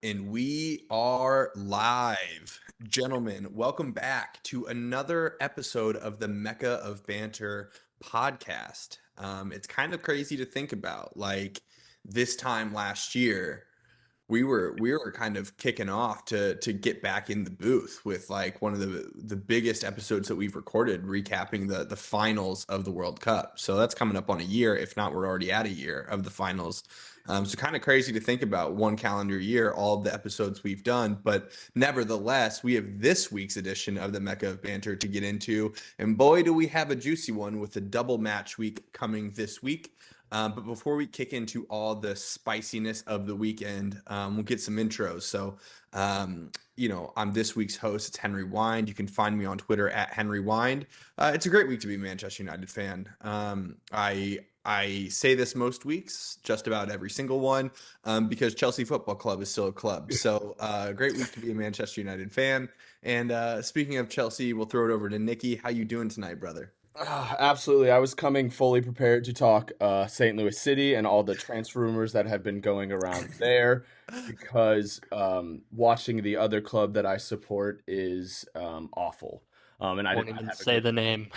And we are live. Gentlemen, welcome back to another episode of the Mecca of Banter podcast. It's kind of crazy to think about. Like this time last year, we were kind of kicking off to get back in the booth with like one of the biggest episodes that we've recorded, recapping the finals of the World Cup. So that's coming up on a year, if not we're already at a year of the finals. So kind of crazy to think about one calendar year, all of the episodes we've done, but nevertheless, we have this week's edition of the Mecca of Banter to get into, and boy, do we have a juicy one with a double match week coming this week. But before we kick into all the spiciness of the weekend, we'll get some intros. So, I'm this week's host. It's Henry Wind. You can find me on Twitter at Henry Wind. It's a great week to be a Manchester United fan. I say this most weeks, just about every single one, because Chelsea Football Club is still a club. So, great week to be a Manchester United fan. And speaking of Chelsea, we'll throw it over to Nikki. How you doing tonight, brother? Absolutely. I was coming fully prepared to talk St. Louis City and all the transfer rumors that have been going around there because watching the other club that I support is awful. And I did Won't not even have a say good the name.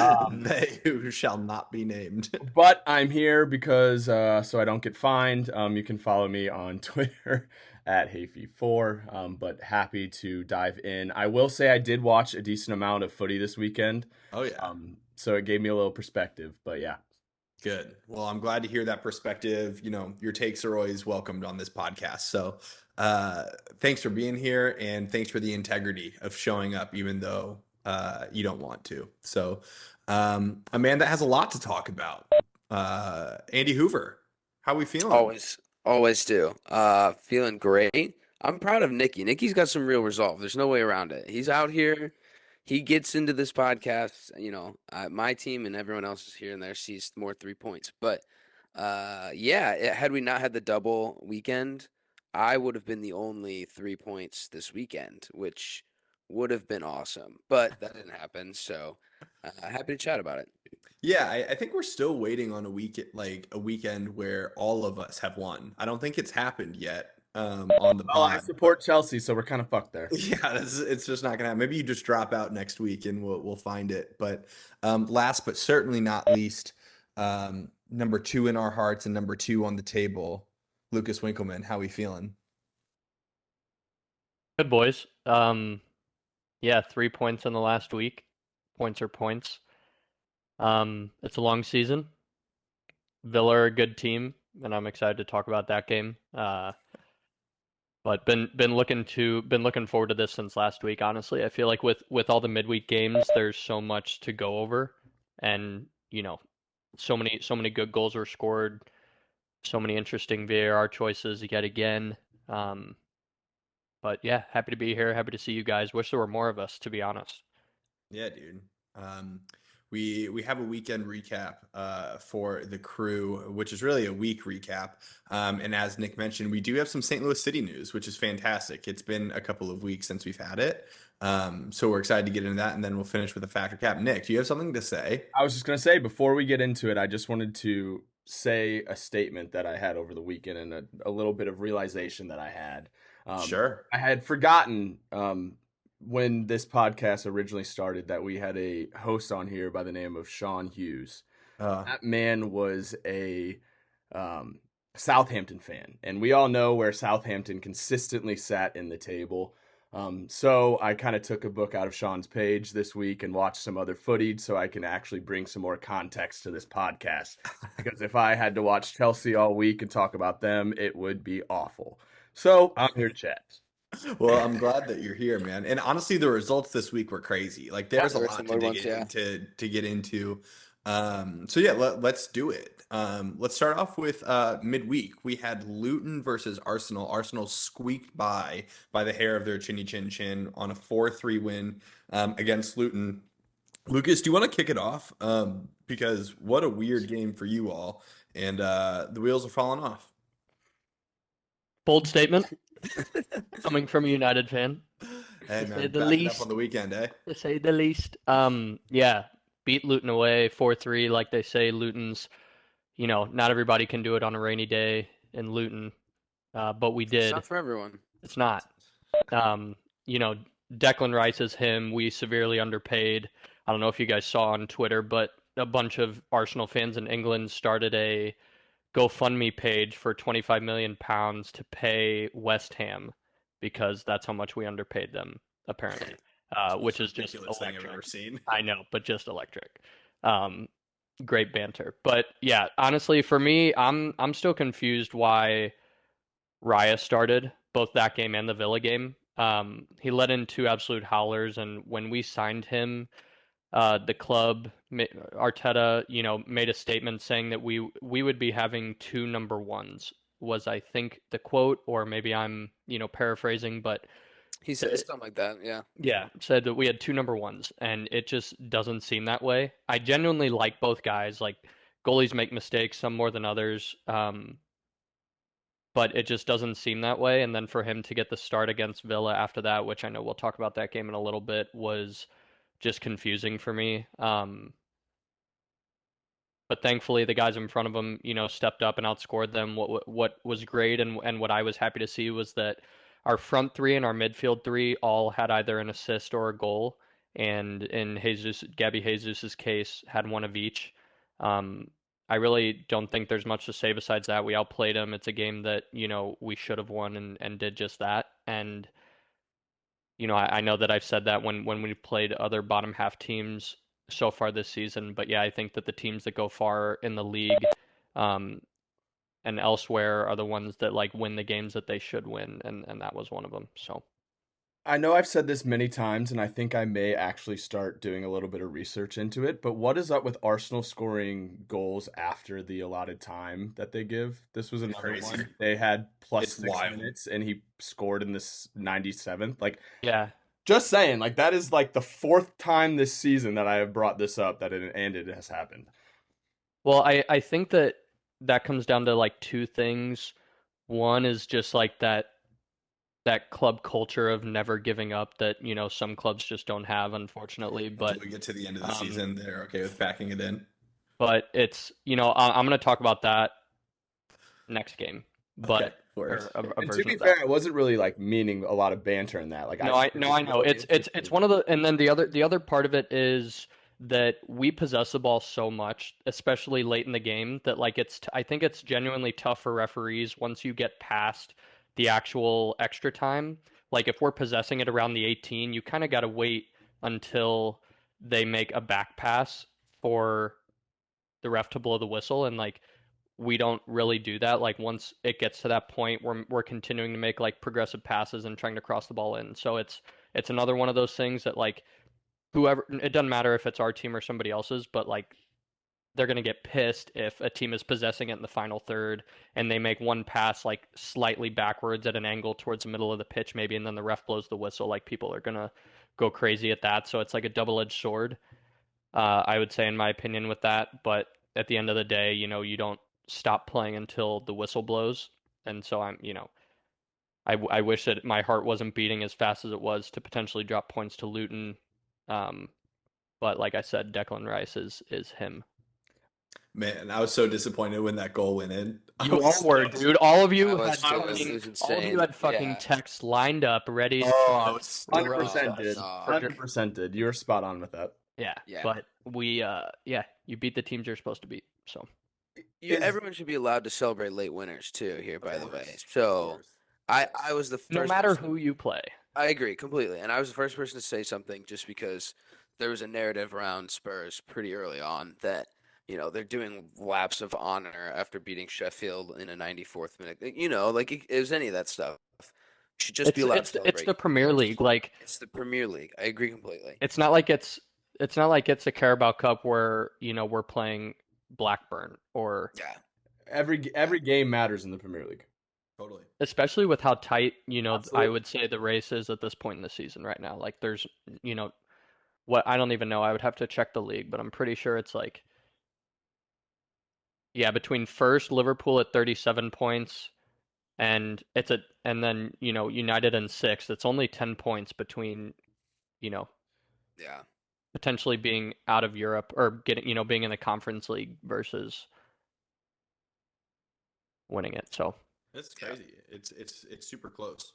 um, They who shall not be named. but I'm here because so I don't get fined. You can follow me on Twitter at Hayfee4. But happy to dive in. I will say I did watch a decent amount of footy this weekend. Oh yeah. So it gave me a little perspective. But yeah. Good. Well, I'm glad to hear that perspective. Your takes are always welcomed on this podcast. So, thanks for being here and thanks for the integrity of showing up, even though you don't want to. So, a man that has a lot to talk about, Andy Hoover. How we feeling? Always do. Feeling great. I'm proud of Nicky. Nicky's got some real resolve. There's no way around it. He's out here. He gets into this podcast. My team and everyone else is here and there sees more 3 points. But had we not had the double weekend, I would have been the only 3 points this weekend, which would have been awesome. But that didn't happen. So happy to chat about it. Yeah, I think we're still waiting on a weekend where all of us have won. I don't think it's happened yet on the Well, I pod. support Chelsea, so we're kind of fucked there. Yeah, it's just not gonna happen. Maybe you just drop out next week and we'll find it. But last but certainly not least, number two in our hearts and number two on the table, Lucas Winkleman. How we feeling? Good boys. Yeah, 3 points in the last week. Points are points. It's a long season. Villa are a good team, and I'm excited to talk about that game. But been looking forward to this since last week. Honestly, I feel like with all the midweek games, there's so much to go over, and so many good goals were scored, so many interesting VAR choices yet again. But yeah, happy to be here. Happy to see you guys. Wish there were more of us, to be honest. Yeah, dude. We have a weekend recap for the crew, which is really a week recap. And as Nick mentioned, we do have some St. Louis City news, which is fantastic. It's been a couple of weeks since we've had it. So we're excited to get into that, and then we'll finish with a factor cap. Nick, do you have something to say? I was just going to say, before we get into it, I just wanted to say a statement that I had over the weekend and a little bit of realization that I had. Sure. I had forgotten when this podcast originally started that we had a host on here by the name of Sean Hughes. That man was a Southampton fan, and we all know where Southampton consistently sat in the table. So I kind of took a book out of Sean's page this week and watched some other footage so I can actually bring some more context to this podcast. Because if I had to watch Chelsea all week and talk about them, it would be awful. So I'm here to chat. Well, I'm glad that you're here, man. And honestly, the results this week were crazy. Like there's a There were lot some to good dig ones, yeah. to get into. So yeah, let's do it. Let's start off with midweek. We had Luton versus Arsenal. Arsenal squeaked by the hair of their chinny chin chin on a 4-3 win against Luton. Lucas, do you want to kick it off? Because what a weird game for you all, and the wheels are falling off. Bold statement coming from a United fan, Hey to say man, the back it up on least. the weekend, eh? To say the least. Yeah, beat Luton away 4-3, like they say. Luton's, not everybody can do it on a rainy day in Luton. but we It's did. not for everyone. It's not. You know, Declan Rice is him. We severely underpaid. I don't know if you guys saw on Twitter, but a bunch of Arsenal fans in England started a GoFundMe page for 25 million pounds to pay West Ham because that's how much we underpaid them, apparently, which is just ridiculous thing I've electric. ever seen. I know, but just electric. Great banter. But yeah, honestly, for me, I'm still confused why Raya started both that game and the Villa game. He let in two absolute howlers, and when we signed him, the club, Arteta, made a statement saying that we would be having two number ones. Was I think the quote, or maybe I'm paraphrasing, but He said something like that. Yeah. said that we had two number ones, and it just doesn't seem that way. I genuinely like both guys. Like goalies make mistakes, some more than others. But it just doesn't seem that way. And then for him to get the start against Villa after that, which I know we'll talk about that game in a little bit, was just confusing for me. But thankfully, the guys in front of him, stepped up and outscored them. What was great and what I was happy to see was that our front three and our midfield three all had either an assist or a goal. And in Gabby Jesus's case, had one of each. I really don't think there's much to say besides that. We outplayed them. It's a game that, we should have won and did just that. And, I know that I've said that when we've played other bottom half teams so far this season. But yeah, I think that the teams that go far in the league and elsewhere are the ones that like win the games that they should win. And that was one of them. So. I know I've said this many times, and I think I may actually start doing a little bit of research into it, but what is up with Arsenal scoring goals after the allotted time that they give? This was another Crazy. one. They had plus It's 6 wild. minutes, and he scored in this 97th. Like, Yeah. just saying, like, that is like the 4th time this season that I have brought this up and it has happened. Well, I think that comes down to like two things. One is just like that club culture of never giving up that, some clubs just don't have, unfortunately. But Until we get to the end of the season, they're okay with backing it in. But it's, I'm going to talk about that next game. But Okay, of course. And to be fair, I wasn't really like meaning a lot of banter in that. Like, I know. It's one of the, and then the other part of it is that we possess the ball so much, especially late in the game, that like I think it's genuinely tough for referees once you get past the actual extra time. Like if we're possessing it around the 18, you kind of got to wait until they make a back pass for the ref to blow the whistle, and like we don't really do that. Like once it gets to that point, we're continuing to make like progressive passes and trying to cross the ball in. So it's another one of those things that like whoever, it doesn't matter if it's our team or somebody else's, but like they're going to get pissed if a team is possessing it in the final third and they make one pass like slightly backwards at an angle towards the middle of the pitch maybe, and then the ref blows the whistle. Like people are going to go crazy at that. So it's like a double-edged sword, I would say, in my opinion, with that. But at the end of the day, you don't stop playing until the whistle blows. And so I wish that my heart wasn't beating as fast as it was to potentially drop points to Luton. But like I said, Declan Rice is him. Man, I was so disappointed when that goal went in. You all were, dude. All of you had fucking Yeah. text lined up, ready. Oh, I was 100% did. Oh. 100% did. You were spot on with that. Yeah. Yeah. But you beat the teams you're supposed to beat. So Everyone should be allowed to celebrate late winners too here, by the way. So I was the first no matter person- who you play. I agree completely. And I was the first person to say something just because there was a narrative around Spurs pretty early on that, they're doing laps of honor after beating Sheffield in a 94th minute. Like it was any of that stuff. You should just be allowed to celebrate. It's the Premier League. Like It's the Premier League. I agree completely. it's not like it's a Carabao Cup where, we're playing Blackburn or Yeah. Every game matters in the Premier League. totally. especially with how tight, I Absolutely. would say the race is at this point in the season right now. Like there's, what I don't even know. I would have to check the league, but I'm pretty sure it's like, yeah, between first Liverpool at 37 points and then, United in sixth. It's only 10 points between, Yeah. potentially being out of Europe or getting, being in the Conference League versus winning it. So It's crazy. It's super close.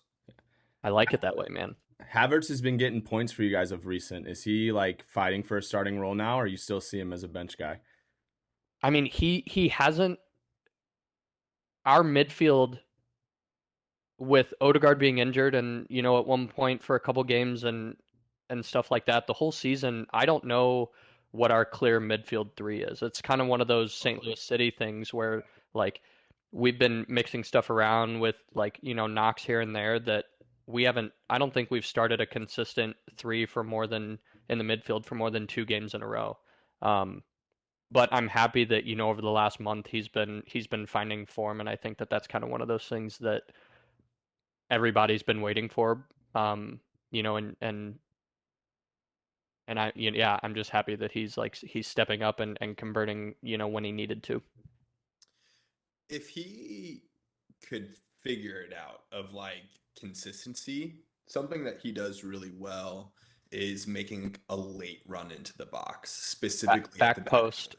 I like it that way, man. Havertz has been getting points for you guys of recent. Is he like fighting for a starting role now, or you still see him as a bench guy? I mean, he hasn't. Our midfield with Odegaard being injured, and at one point for a couple games and stuff like that, the whole season, I don't know what our clear midfield three is. It's kind of one of those St. Louis City things where like we've been mixing stuff around with like knocks here and there that we haven't. I don't think we've started a consistent three for more than in the midfield for more than 2 games in a row. But I'm happy that over the last month he's been finding form, and I think that that's kind of one of those things that everybody's been waiting for. And I'm just happy that he's stepping up and converting when he needed to. If he could figure it out of like consistency, something that he does really well is making a late run into the box, specifically at the back post.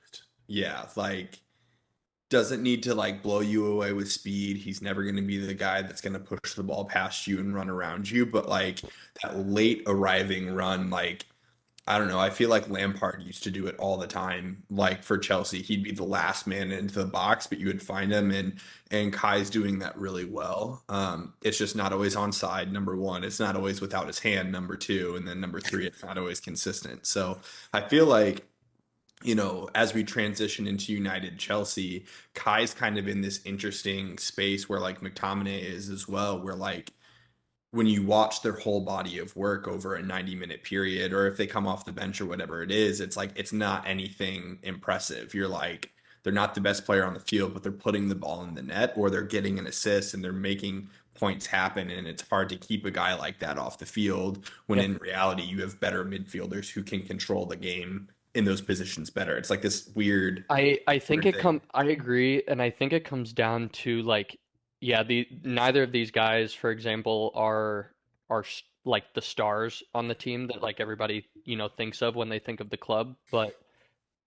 Yeah, like doesn't need to like blow you away with speed. He's never going to be the guy that's going to push the ball past you and run around you, but like that late arriving run, like I don't know. I feel like Lampard used to do it all the time. Like for Chelsea, he'd be the last man into the box, but you would find him, and Kai's doing that really well. It's just not always on side. Number one, it's not always without his hand. Number two, and then number three, it's not always consistent. So I feel like as we transition into United Chelsea, Kai's kind of in this interesting space where like McTominay is as well, where like when you watch their whole body of work over a 90-minute period, or if they come off the bench or whatever it is, it's like it's not anything impressive. You're like, they're not the best player on the field, but they're putting the ball in the net, or they're getting an assist and they're making points happen. And it's hard to keep a guy like that off the field when in reality you have better midfielders who can control the game in those positions better. It's like this weird. I think weird it thing. I agree, and I think it comes down to like, yeah, neither of these guys, for example, are like the stars on the team that like everybody thinks of when they think of the club, but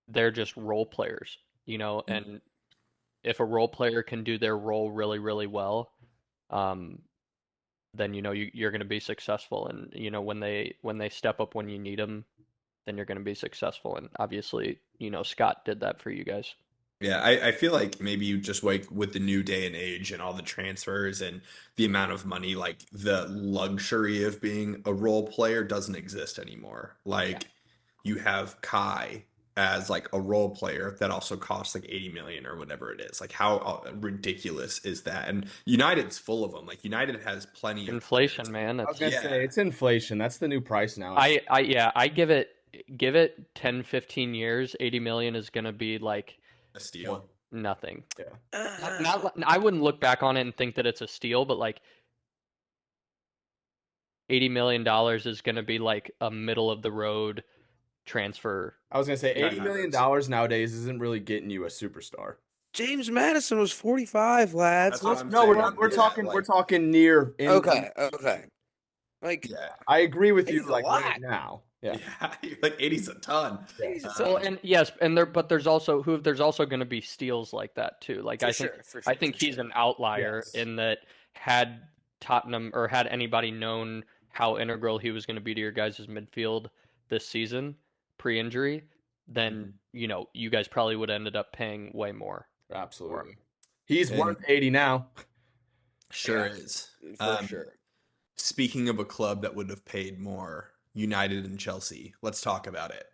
they're just role players, and if a role player can do their role really, really well, then you're going to be successful, and when they step up when you need them, then you're going to be successful. And obviously, Scott did that for you guys. Yeah, I feel like maybe you just like with the new day and age and all the transfers and the amount of money, like the luxury of being a role player doesn't exist anymore. Like you have Kai as like a role player that also costs like 80 million or whatever it is. Like how ridiculous is that? And United's full of them. Like United has plenty of Inflation, players. man. I was gonna say it's inflation. That's the new price now. I give it 10, 15 years, 80 million is going to be like A steal. nothing. Yeah. I wouldn't look back on it and think that it's a steal, but like $80 million is going to be like a middle of the road transfer. I was gonna say $80 million nowadays isn't really getting you a superstar. James Madison was 45, lads. That's what I'm No, saying. we're Yeah, talking like- we're talking near. Okay. Like, Yeah. I agree with you. 80's a Like lot. right now. Yeah. Yeah, like 80's a ton. 80's a Well, ton. and yes, and there's also going to be steals like that too. Like For I sure, think for sure, I think for he's sure. an outlier Yes. in that had Tottenham or had anybody known how integral he was going to be to your guys' midfield this season pre-injury, then you guys probably would have ended up paying way more. Absolutely. He's And- worth 80 now. Sure Yeah. is. For sure. Speaking of a club that would have paid more, United and Chelsea. Let's talk about it.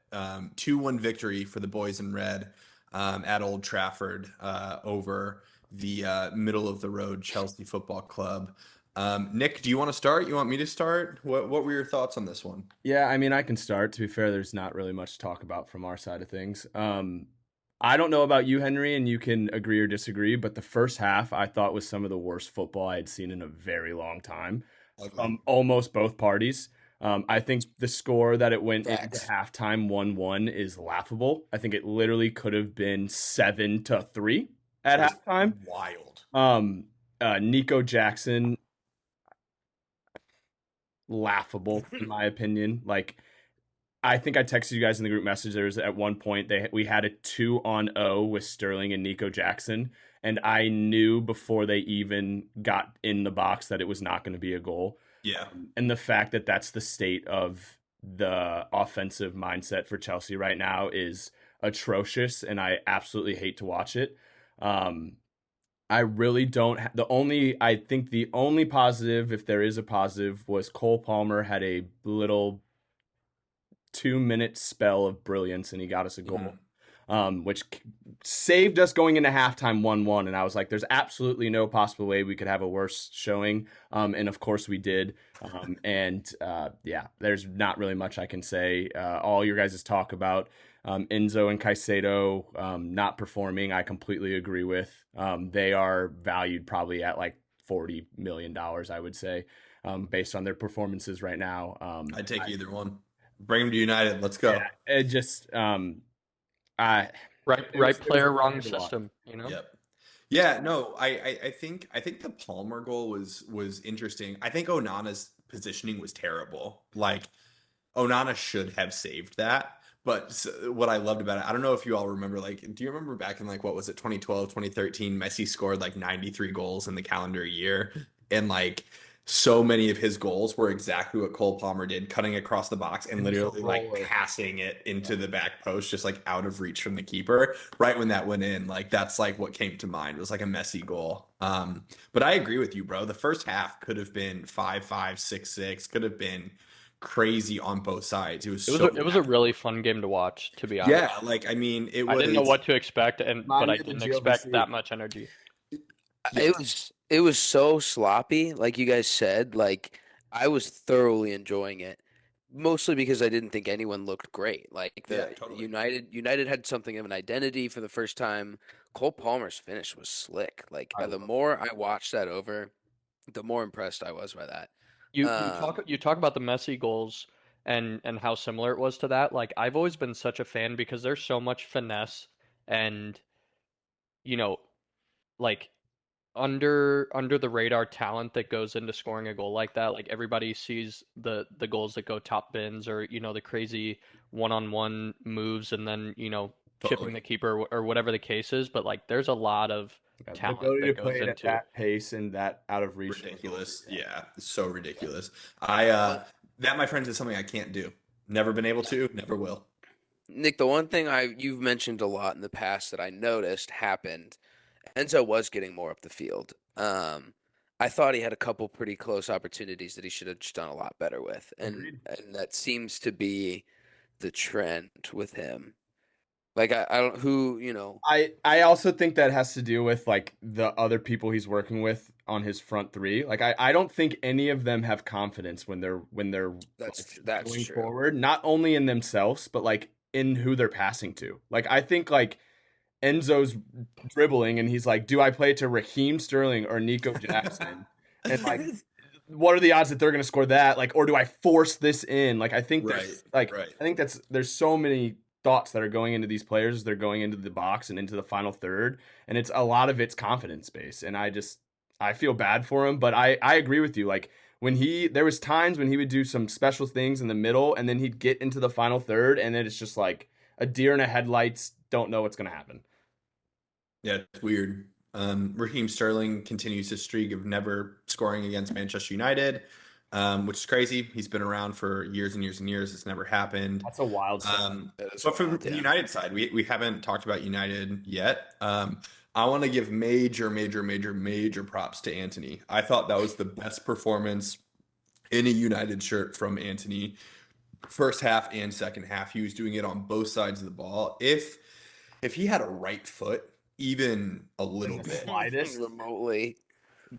2-1 victory for the boys in red at Old Trafford over the middle of the road Chelsea Football Club. Nick, do you want to start? You want me to start? What were your thoughts on this one? Yeah, I mean, I can start. To be fair, there's not really much to talk about from our side of things. I don't know about you, Henry, and you can agree or disagree, but the first half I thought was some of the worst football I had seen in a very long time. Almost both parties. I think the score that it went into halftime 1-1 is laughable. I think it literally could have been 7-3 at halftime. Wild. Nico Jackson, laughable in my opinion. Like, I think I texted you guys in the group message. There was at one point we had a 2-on-0 with Sterling and Nico Jackson, and I knew before they even got in the box that it was not going to be a goal. Yeah. And the fact that that's the state of the offensive mindset for Chelsea right now is atrocious, and I absolutely hate to watch it. I really don't. I think the only positive, if there is a positive, was Cole Palmer had a little 2-minute spell of brilliance, and he got us a goal, which saved us going into halftime 1-1. And I was like, there's absolutely no possible way we could have a worse showing. And of course we did. Yeah, there's not really much I can say. All your guys' talk about Enzo and Caicedo not performing, I completely agree with. They are valued probably at like $40 million, I would say, based on their performances right now. I'd take either one. Bring them to United. Let's go. Yeah, it just right player, wrong system. You know. Yep. Yeah. No. I think the Palmer goal was interesting. I think Onana's positioning was terrible. Like Onana should have saved that. But what I loved about it, I don't know if you all remember, like, do you remember back in like, what was it, 2012, 2013, Messi scored like 93 goals in the calendar year, and like so many of his goals were exactly what Cole Palmer did, cutting across the box and literally like passing it into the back post, just like out of reach from the keeper. Right when that went in, like that's like what came to mind. It was like a Messi goal. But I agree with you, bro. The first half could have been 5-5, 6-6, could have been crazy on both sides. It was a really fun game to watch, to be honest. Yeah, like I mean, I didn't know what to expect, but I didn't expect that much energy. It was so sloppy, like you guys said. Like I was thoroughly enjoying it, mostly because I didn't think anyone looked great. Like totally. United had something of an identity for the first time. Cole Palmer's finish was slick. Like the more I watched that over, the more impressed I was by that. You talk about the Messi goals and how similar it was to that. Like I've always been such a fan because there's so much finesse and like under the radar talent that goes into scoring a goal like that. Like everybody sees the goals that go top bins or the crazy one-on-one moves and then chipping the keeper or whatever the case is. But like there's a lot of talent that goes into at that pace and that out of reach. Ridiculous. Yeah, it's so ridiculous. That, my friends, is something I can't do. Never been able to, never will. Nick, the one thing you've mentioned a lot in the past that I noticed happened, Enzo was getting more up the field. I thought he had a couple pretty close opportunities that he should have just done a lot better with. And that seems to be the trend with him. Like I also think that has to do with like the other people he's working with on his front three. Like I don't think any of them have confidence when they're that's going true. forward, not only in themselves but like in who they're passing to. Like I think like Enzo's dribbling and he's like, do I play it to Raheem Sterling or Nico Jackson? And like what are the odds that they're going to score that? Like, or do I force this in? Like I think I think there's so many thoughts that are going into these players as they're going into the box and into the final third, and it's a lot of it's confidence based, and I feel bad for him, but I agree with you. Like there was times when he would do some special things in the middle and then he'd get into the final third and then it's just like a deer in the headlights, don't know what's going to happen. Yeah, it's weird. Raheem Sterling continues his streak of never scoring against Manchester United, which is crazy. He's been around for years and years and years. It's never happened. That's a wild but from the United side, we haven't talked about United yet. I want to give major props to Antony. I thought that was the best performance in a United shirt from Antony. First half and second half, he was doing it on both sides of the ball. If he had a right foot, even a little bit, remotely,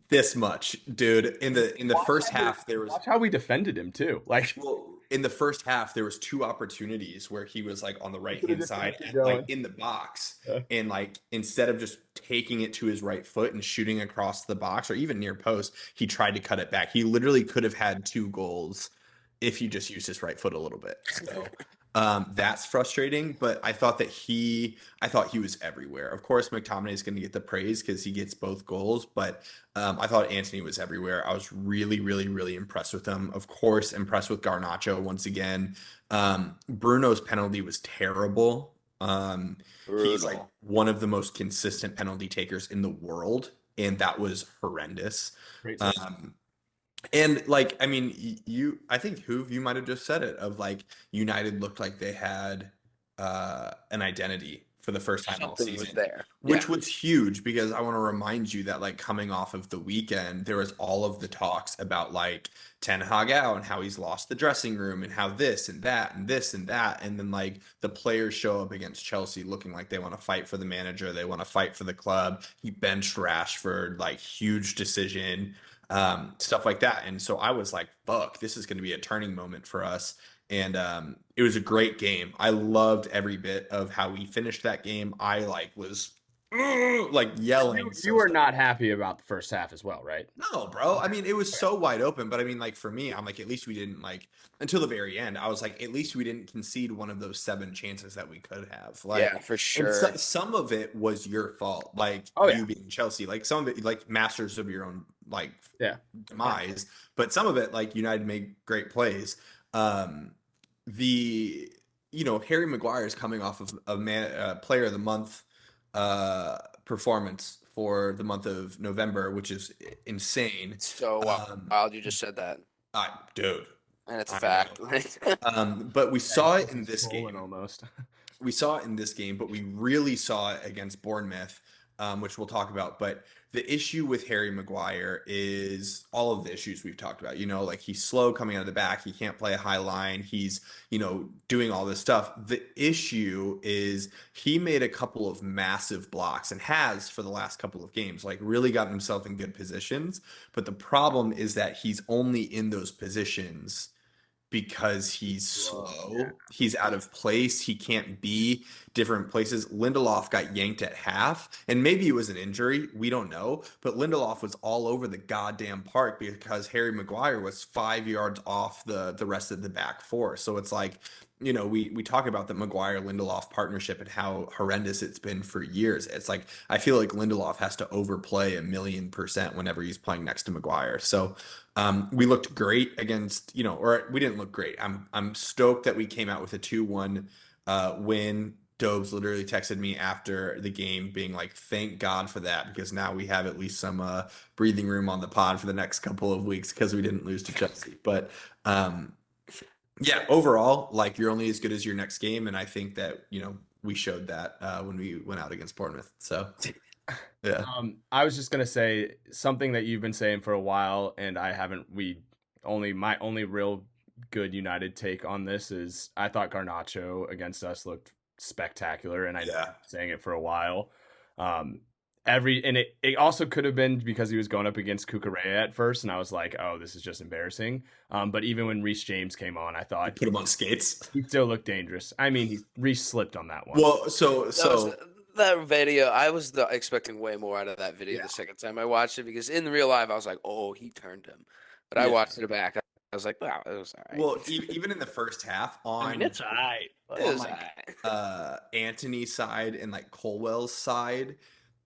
this much, dude. In the first half, there was watch how we defended him too. Like, well, in the first half, there was two opportunities where he was like on the right hand side, and, like in the box, and like instead of just taking it to his right foot and shooting across the box or even near post, he tried to cut it back. He literally could have had 2 goals if he just used his right foot a little bit. So that's frustrating, but I thought he was everywhere. Of course, McTominay is going to get the praise because he gets both goals, but I thought Antony was everywhere. I was really impressed with him. Of course, impressed with Garnacho once again. Bruno's penalty was terrible. He's like Brutal. one of the most consistent penalty takers in the world, and that was horrendous. Great take. And like, I mean, I think Hoove, you might have just said it of like United looked like they had an identity for the first time all Something was season, there. which Yeah. was huge because I want to remind you that like coming off of the weekend, there was all of the talks about like Ten Hag out and how he's lost the dressing room and how this and that and this and that, and then like the players show up against Chelsea looking like they want to fight for the manager, they want to fight for the club. He benched Rashford, like huge decision, stuff like that. And so I was like, fuck, this is going to be a turning moment for us. And it was a great game. I loved every bit of how we finished that game. I like was like yelling. You were not happy about the first half as well, right? No, bro. I mean, it was so wide open, but I mean, like for me, I'm like, at least we didn't like until the very end. I was like, at least we didn't concede one of those 7 chances that we could have. Like, Yeah, for and sure. some of it was your fault, like you being Chelsea. Like some of it, like masters of your own like demise. But some of it, like United made great plays. The Harry Maguire is coming off of a player of the month performance for the month of November, which is insane. So wild you just said that. Dude. And it's a fact. But we saw it in this game. Almost. We saw it in this game, but we really saw it against Bournemouth, which we'll talk about. But the issue with Harry Maguire is all of the issues we've talked about. Like he's slow coming out of the back. He can't play a high line. He's, doing all this stuff. The issue is he made a couple of massive blocks and has for the last couple of games, like really gotten himself in good positions. But the problem is that he's only in those positions because he's slow. He's out of place. He can't be different places. Lindelof got yanked at half, and maybe it was an injury. We don't know. But Lindelof was all over the goddamn park because Harry Maguire was 5 yards off the rest of the back four. So it's like, we talk about the Maguire Lindelof partnership and how horrendous it's been for years. It's like I feel like Lindelof has to overplay 1,000,000% whenever he's playing next to Maguire. So we looked great against, or we didn't look great. I'm stoked that we came out with a 2-1 win. Dobes literally texted me after the game being like, thank God for that, because now we have at least some breathing room on the pod for the next couple of weeks because we didn't lose to Chelsea. But yeah, overall, like you're only as good as your next game. And I think that, we showed that when we went out against Bournemouth. So yeah. I was just gonna say something that you've been saying for a while, and I haven't. My only real good United take on this is I thought Garnacho against us looked spectacular, and I've been saying it for a while. It also could have been because he was going up against Cucurella at first, and I was like, oh, this is just embarrassing. But even when Reece James came on, I thought put him on skates. He still looked dangerous. I mean, Reece slipped on that one. Well, so that video, I was expecting way more out of that video the second time I watched it, because in real life I was like, oh, he turned him. But I watched it back. I was like, wow, it was all right. Well, even in the first half it's all right. Antony's side and like Colwell's side,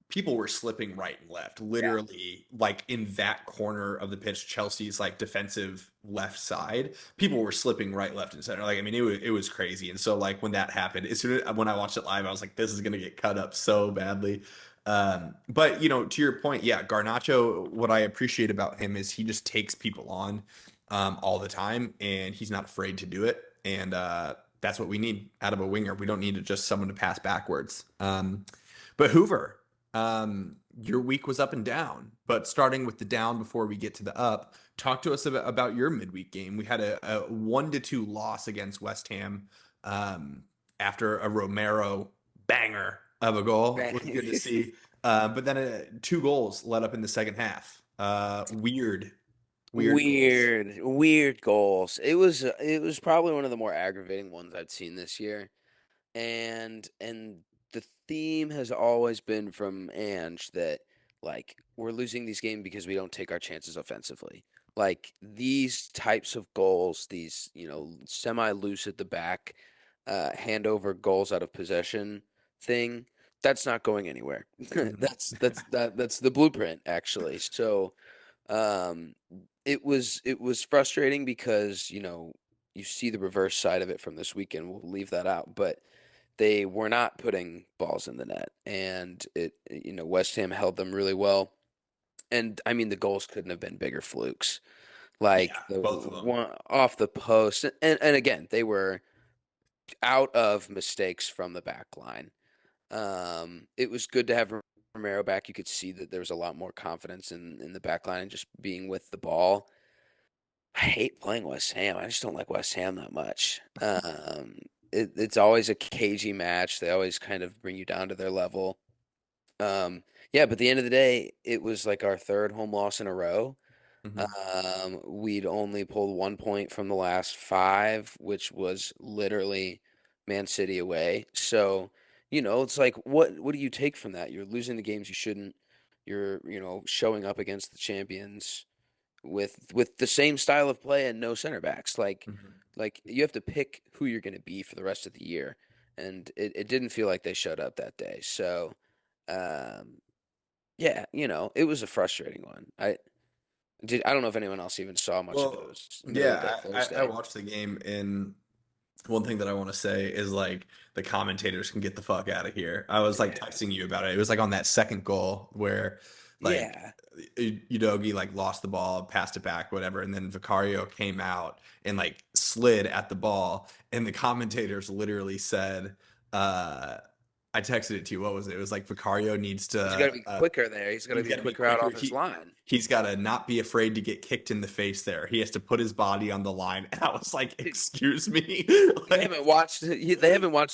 people were slipping right and left, literally like in that corner of the pitch, Chelsea's like defensive left side, people were slipping right, left, and center. Like, I mean, it was crazy. And so like when that happened, when I watched it live, I was like, this is going to get cut up so badly. But to your point, Garnacho, what I appreciate about him is he just takes people on all the time, and he's not afraid to do it. And that's what we need out of a winger. We don't need just someone to pass backwards. But Hoover, your week was up and down, but starting with the down before we get to the up, talk to us about your midweek game. We had a 1-2 loss against West Ham after a Romero banger of a goal. It was good to see. But then 2 goals led up in the second half. Weird goals. It was probably one of the more aggravating ones I've seen this year. And the theme has always been from Ange that, like, we're losing these games because we don't take our chances offensively. Like, these types of goals, these, semi-loose at the back, handover goals out of possession thing, that's not going anywhere. That's the blueprint, actually. So it was frustrating because, you see the reverse side of it from this weekend. We'll leave that out. But they were not putting balls in the net, and West Ham held them really well. And I mean, the goals couldn't have been bigger flukes. Like Yeah, the both of them. one off the post, and again, they were out of mistakes from the back line. It was good to have Romero back. You could see that there was a lot more confidence in the back line and just being with the ball. I hate playing West Ham. I just don't like West Ham that much. It's always a cagey match. They always kind of bring you down to their level. Yeah, but at the end of the day, it was like our third home loss in a row. We'd only pulled 1 point from the last 5, which was literally Man City away. So, it's like what do you take from that? You're losing the games you shouldn't. You're, showing up against the champions with the same style of play and no center backs. Like you have to pick who you're going to be for the rest of the year, and it didn't feel like they showed up that day. So, yeah, it was a frustrating one. I don't know if anyone else even saw much of it. It Well, was middle of the day yeah, I Thursday. watched the game, and one thing that I want to say is like the commentators can get the fuck out of here. I was like Yeah. texting you about it. It was like on that second goal where like Yeah. Udogi like lost the ball, passed it back, whatever, and then Vicario came out and like slid at the ball, and the commentators literally said, I texted it to you. What was it? It was like Vicario needs He's got to to be quicker there. He's got to he's be got to be quicker out quicker. off his line. He's got to not be afraid to get kicked in the face there. He has to put his body on the line. And I was like, excuse me. They Like, haven't watched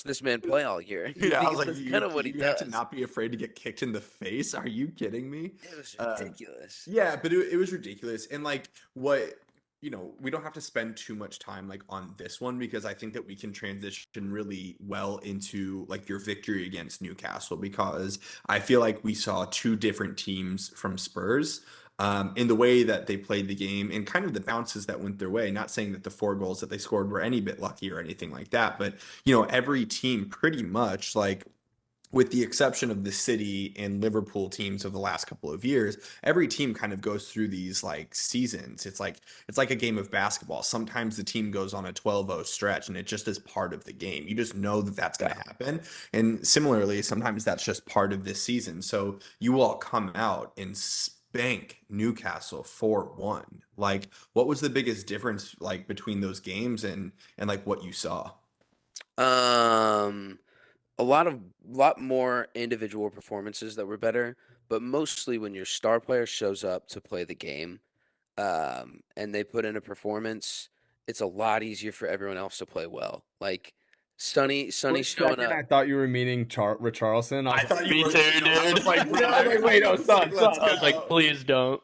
this man play all year. yeah, I was like, That's you, kind of what he you have to does. not be afraid to get kicked in the face. Are you kidding me? It was Uh, ridiculous. yeah, but it was ridiculous. And like what, we don't have to spend too much time like on this one because I think that we can transition really well into like your victory against Newcastle because I feel like we saw two different teams from Spurs. In the way that they played the game and kind of the bounces that went their way. Not saying that the 4 goals that they scored were any bit lucky or anything like that, but every team pretty much like with the exception of the City and Liverpool teams of the last couple of years, every team kind of goes through these like seasons. It's like a game of basketball. Sometimes the team goes on a 12-0 stretch and it just is part of the game. You just know that that's going to happen. And similarly, sometimes that's just part of this season. So you all come out and spank Newcastle 4-1. Like what was the biggest difference like between those games and like what you saw? Um, a lot more individual performances that were better, but mostly when your star player shows up to play the game, and they put in a performance, it's a lot easier for everyone else to play well. Like Sonny For a showing second, I up. thought you were meaning Richarlison. I thought you Me were. too, I was dude. like, Wait, no, son. let's I was like, go. please don't.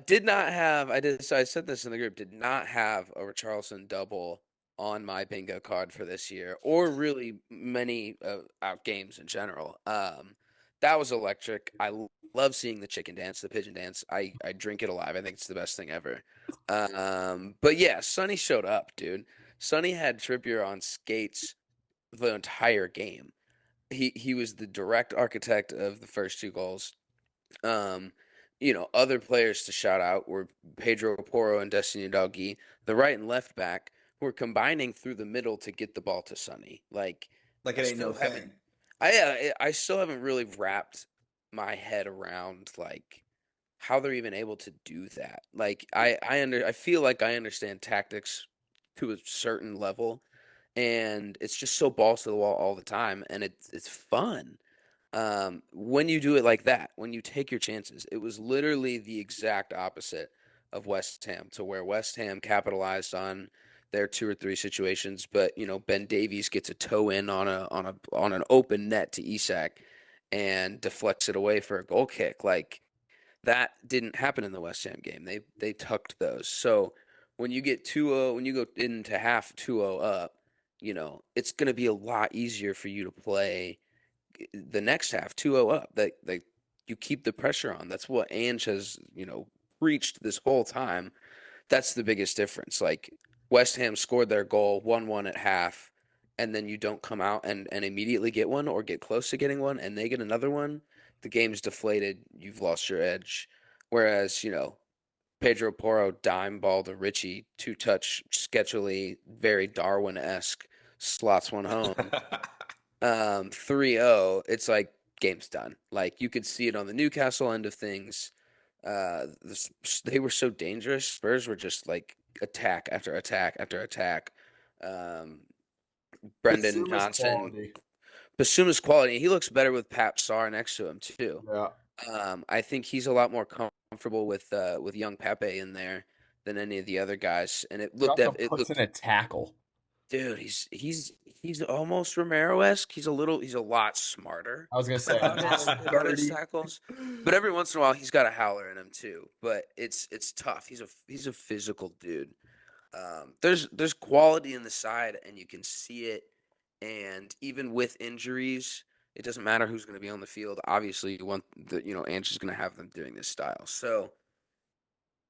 Did not have so I said this in the group, did not have a Richarlison double on my bingo card for this year, or really many out games in general. That was electric. Love seeing the chicken dance, the pigeon dance. I drink it alive. I think it's the best thing ever. But yeah, Sonny showed up, dude. Sonny had Trippier on skates the entire game. He was the direct architect of the first 2 goals. Um, other players to shout out were Pedro Porro and Destiny Udogie, the right and left back, who were combining through the middle to get the ball to Sonny. Like Like I it ain't no still haven't, thing. I still haven't really wrapped my head around like how they're even able to do that. Like I feel like I understand tactics to a certain level, and it's just so balls to the wall all the time, and it's fun. When you do it like that, when you take your chances, it was literally the exact opposite of West Ham, to where West Ham capitalized on their 2 or 3 situations, but Ben Davies gets a toe in on an open net to Isak and deflects it away for a goal kick. Like that didn't happen in the West Ham game. They tucked those. So when you get 2-0, when you go into half 2-0 up, it's going to be a lot easier for you to play the next half 2-0 up. That you keep the pressure on. That's what Ange has, preached this whole time. That's the biggest difference. Like West Ham scored their goal 1-1 at half, and then you don't come out and immediately get one or get close to getting one and they get another one. The game's deflated. You've lost your edge. Whereas, Pedro Porro dime ball to Richie, 2-touch sketchily, very Darwin-esque slots one home. 3-0, it's like game's done. Like you could see it on the Newcastle end of things. They were so dangerous. Spurs were just like attack after attack after attack. Um, Brendan Basuma's Johnson, quality. Basuma's quality. He looks better with Pat Sarr next to him too. Yeah. I think he's a lot more comfortable with young Pepe in there than any of the other guys. And He also puts in a tackle. dude, he's almost Romero-esque. He's a lot smarter I was gonna say about his tackles. But every once in a while he's got a howler in him too. But it's tough. He's a physical dude. There's quality in the side and you can see it. And even with injuries, it doesn't matter who's going to be on the field. Obviously, you want Ange is going to have them doing this style. So,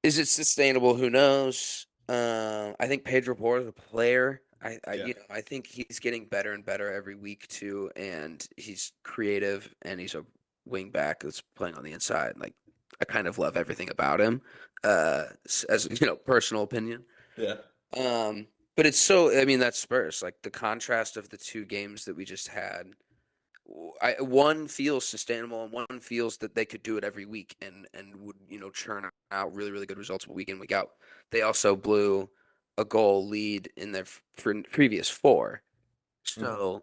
is it sustainable? Who knows? I think Pedro Porro is a player. I think he's getting better and better every week too, and he's creative and he's a wing back that's playing on the inside. Like I kind of love everything about him. As personal opinion. Yeah. But it's so. I mean, that's Spurs. Like the contrast of the two games that we just had. One feels sustainable and one feels that they could do it every week and would churn out really really good results week in week out. They also blew a goal lead in their previous 4, so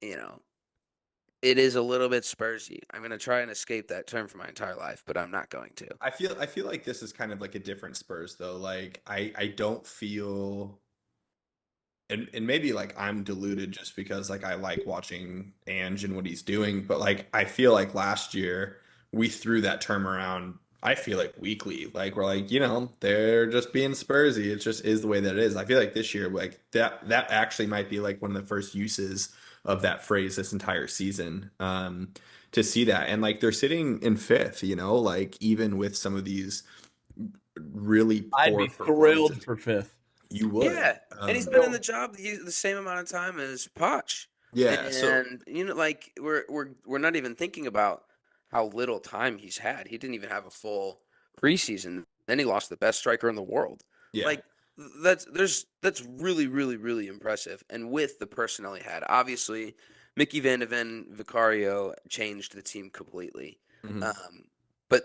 it is a little bit Spursy. I'm gonna try and escape that term for my entire life, but I'm not going to. I feel like this is kind of like a different Spurs though. Like I don't feel. And maybe like I'm deluded just because like I like watching Ange and what he's doing, but like I feel like last year we threw that term around. I feel like weekly, like we're like they're just being Spursy. It just is the way that it is. I feel like this year like that actually might be like one of the first uses of that phrase this entire season. To see that and like they're sitting in 5th, like even with some of these really poor I'd be thrilled for 5th. You would. Yeah, and he's been in the job the same amount of time as Poch. Yeah, and like we're not even thinking about how little time he's had. He didn't even have a full preseason. Then he lost the best striker in the world. Yeah, like that's really really really impressive. And with the personnel he had, obviously, Mickey Van de Ven Vicario changed the team completely. Mm-hmm. But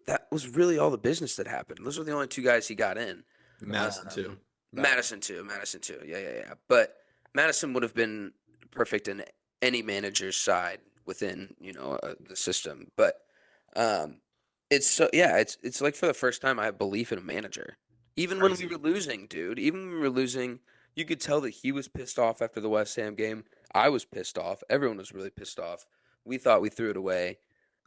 that was really all the business that happened. Those were the only 2 guys he got in. Madison too. Madison too. Yeah. But Madison would have been perfect in any manager's side within the system. But it's like for the first time I have belief in a manager. Even when we were losing, dude. Even when we were losing, you could tell that he was pissed off after the West Ham game. I was pissed off. Everyone was really pissed off. We thought we threw it away,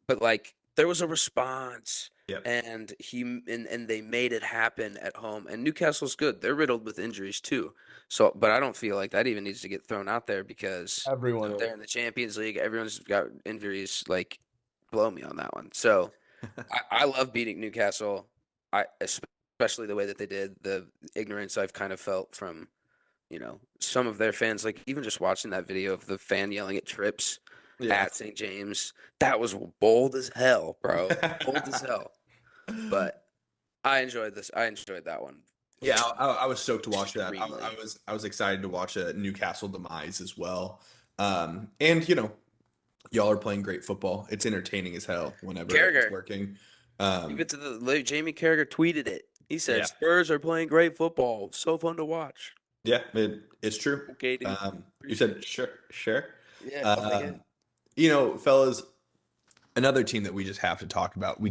but like there was a response. Yep. And they made it happen at home. And Newcastle's good. They're riddled with injuries too. So, but I don't feel like that even needs to get thrown out there because everyone they're in the Champions League. Everyone's got injuries. Like, blow me on that one. So, I love beating Newcastle. Especially the way that they did. The ignorance I've kind of felt from, some of their fans. Like even just watching that video of the fan yelling at Trips at St. James. That was bold as hell, bro. Bold as hell. But I enjoyed this. I enjoyed that one. Yeah, I was stoked to watch that. I was excited to watch a Newcastle demise as well. And y'all are playing great football. It's entertaining as hell whenever it's working. Jamie Carragher tweeted it. He said, "Spurs are playing great football. So fun to watch." Yeah, it's true. Okay, dude. You said sure. Yeah. Fellas, another team that we just have to talk about.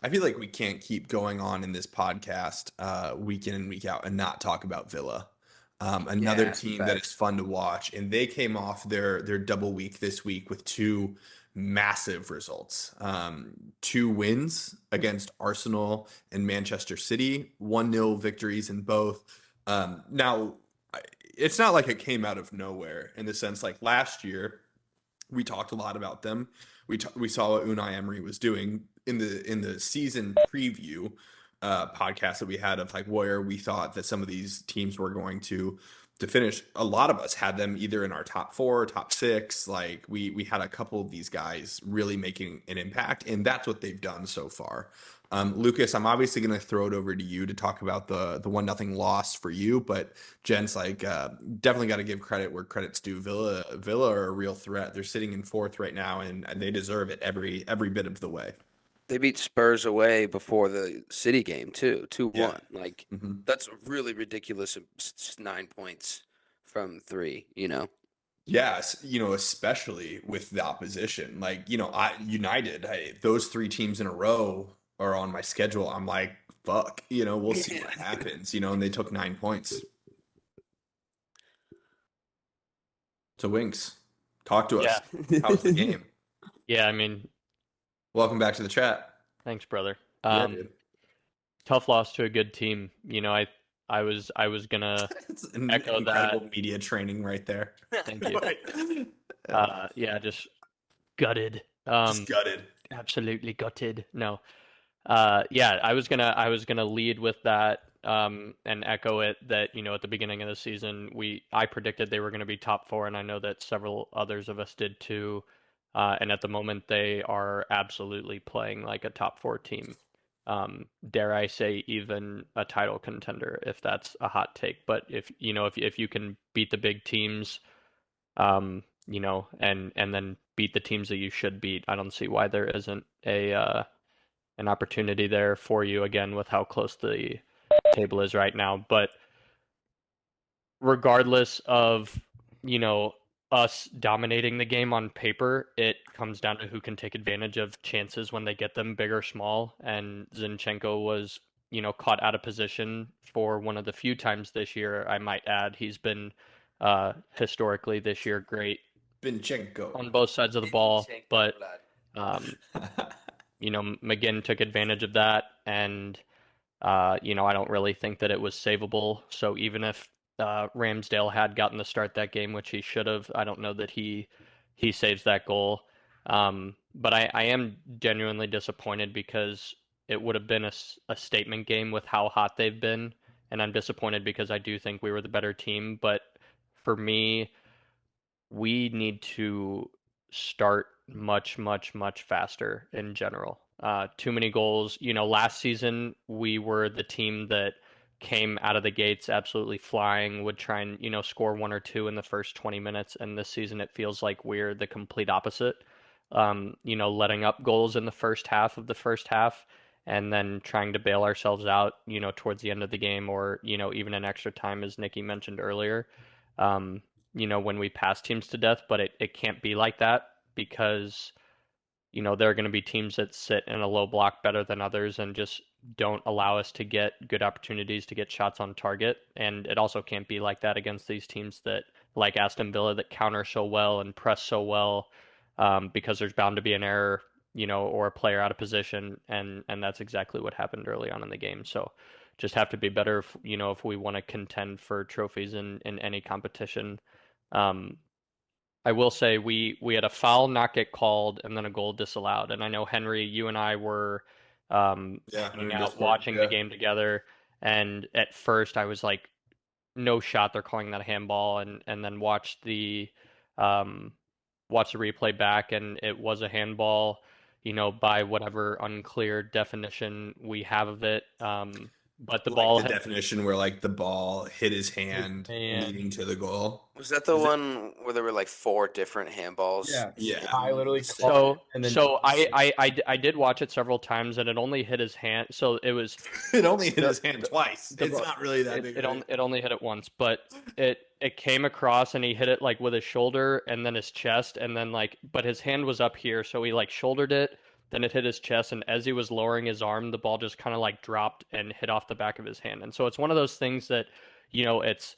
I feel like we can't keep going on in this podcast week in and week out and not talk about Villa. Another team that is fun to watch, and they came off their double week this week with 2 massive results. 2 wins against Arsenal and Manchester City, 1-0 victories in both. Now, it's not like it came out of nowhere in the sense like last year, we talked a lot about them. We saw what Unai Emery was doing in the season preview podcast that we had of like where we thought that some of these teams were going to finish. A lot of us had them either in our top 4 or top 6. Like we had a couple of these guys really making an impact, and that's what they've done so far. Lucas, I'm obviously going to throw it over to you to talk about the 1-0 loss for you, but gents, like definitely got to give credit where credit's due. Villa are a real threat. They're sitting in fourth right now, and they deserve it every bit of the way. They beat Spurs away before the City game too, 2-1. Yeah. Like Mm-hmm. that's really ridiculous. 9 points from 3. Yes, especially with the opposition. Like, United, those 3 teams in a row are on my schedule. I'm like, fuck, we'll see what happens, and they took 9 points. So Winks, talk to us. How was the game? Yeah, I mean, welcome back to the chat. Thanks, brother. Yeah, dude. Tough loss to a good team. I was gonna echo incredible that. Media training right there. Thank you. Yeah, just gutted. Just gutted. Absolutely gutted. No. Yeah, I was gonna lead with that and echo it that at the beginning of the season I predicted they were going to be top 4, and I know that several others of us did too. And at the moment they are absolutely playing like a top 4 team. Dare I say even a title contender, if that's a hot take. But if you can beat the big teams, and then beat the teams that you should beat, I don't see why there isn't an opportunity there for you again with how close the table is right now. But regardless of, us dominating the game on paper, it comes down to who can take advantage of chances when they get them, big or small. And Zinchenko was, caught out of position for one of the few times this year, I might add. He's been historically this year great Zinchenko on both sides of the ball, but McGinn took advantage of that, and I don't really think that it was savable. So even if Ramsdale had gotten the start that game, which he should have, I don't know that he saves that goal. But I am genuinely disappointed because it would have been a statement game with how hot they've been, and I'm disappointed because I do think we were the better team. But for me, we need to start much, much, much faster in general. Too many goals. Last season we were the team that came out of the gates absolutely flying, would try and, score 1 or 2 in the first 20 minutes. And this season it feels like we're the complete opposite. Letting up goals in the first half of the first half and then trying to bail ourselves out, towards the end of the game or, even in extra time, as Nikki mentioned earlier. When we pass teams to death, but it can't be like that because, there are going to be teams that sit in a low block better than others and just don't allow us to get good opportunities to get shots on target. And it also can't be like that against these teams that, like Aston Villa, that counter so well and press so well, because there's bound to be an error, or a player out of position. And that's exactly what happened early on in the game. So just have to be better if we want to contend for trophies in any competition. I will say we had a foul not get called and then a goal disallowed. And I know, Henry, you and I were hanging out watching the game together. And at first I was like, no shot, they're calling that a handball. And then watched the replay back, and it was a handball, by whatever unclear definition we have of it. But the ball definition where like the ball hit his hand leading to the goal. Was that the one where there were like 4 different handballs? Yeah. I literally I did watch it several times, and it only hit his hand. So it was it only hit his hand twice. It's not really that big. It only hit it once, but it came across and he hit it like with his shoulder and then his chest, and then but his hand was up here, so he like shouldered it. Then it hit his chest, and as he was lowering his arm, the ball just kind of like dropped and hit off the back of his hand. And so it's one of those things that, it's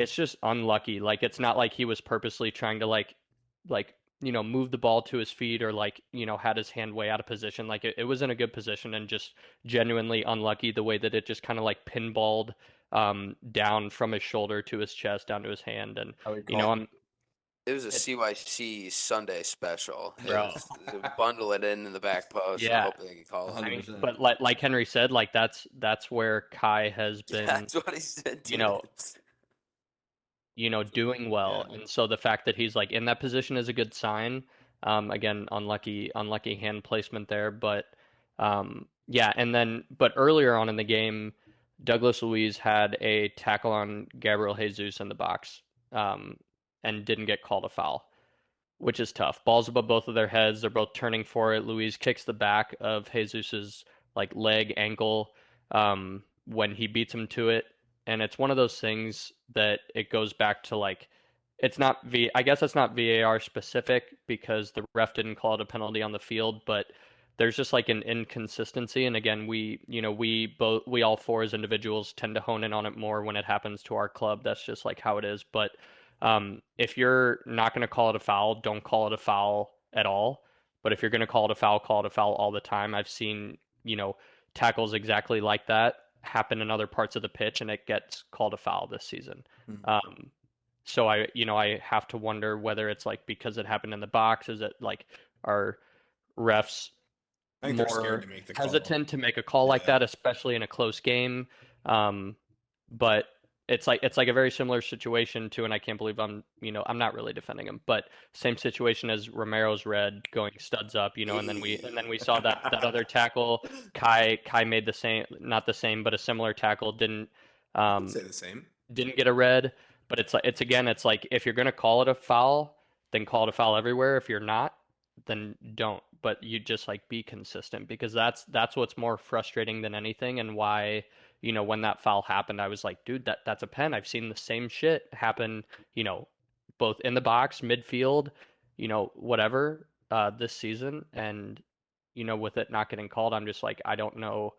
just unlucky. Like, it's not like he was purposely trying to move the ball to his feet or had his hand way out of position. Like it was in a good position, and just genuinely unlucky the way that it just kind of like pinballed down from his shoulder to his chest down to his hand. And it was a CYC Sunday special. Bro. Bundle it in the back post. Yeah. I hope they can call it. But like Henry said, like that's where Kai has been. That's what he said. Doing well. Yeah. And so the fact that he's like in that position is a good sign. Again, unlucky hand placement there, but Yeah, and then but earlier on in the game, Douglas Luiz had a tackle on Gabriel Jesus in the box, um, and didn't get called a foul, which is tough. Balls above both of their heads, they're both turning for it. Luiz kicks the back of Jesus's like leg, ankle, when he beats him to it, and it's one of those things that it goes back to like it's not I guess it's not VAR specific because the ref didn't call it a penalty on the field, but there's just like an inconsistency. And again, we all four as individuals tend to hone in on it more when it happens to our club. That's just like how it is. But if you're not going to call it a foul, don't call it a foul at all. But if you're going to call it a foul all the time. I've seen, tackles exactly like that happen in other parts of the pitch, and it gets called a foul this season. Mhm. So I have to wonder whether it's like because it happened in the box, is it like are refs I think they're scared more to make the call. hesitant to make a call like Yeah. that, especially in a close game? But it's like a very similar situation to, and I can't believe I'm not really defending him, but same situation as Romero's red going studs up, and then we saw that other tackle. Kai made the same, not the same, but a similar tackle. I'd say the same. Didn't get a red, but it's like if you're gonna call it a foul, then call it a foul everywhere. If you're not, then don't. But you just like be consistent, because that's what's more frustrating than anything, and why, when that foul happened, I was like, dude, that's a pen. I've seen the same shit happen, both in the box, midfield, whatever, this season. And, with it not getting called, I'm just like, I don't know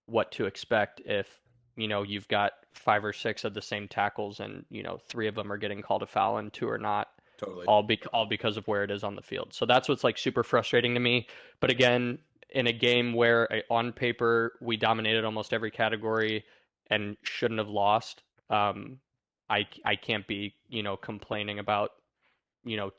what to expect if, you've got 5 or 6 of the same tackles, and, 3 of them are getting called a foul and 2 are not, Totally. all because of where it is on the field. So that's what's like super frustrating to me. But again, in a game where on paper we dominated almost every category and shouldn't have lost, I can't be, complaining about,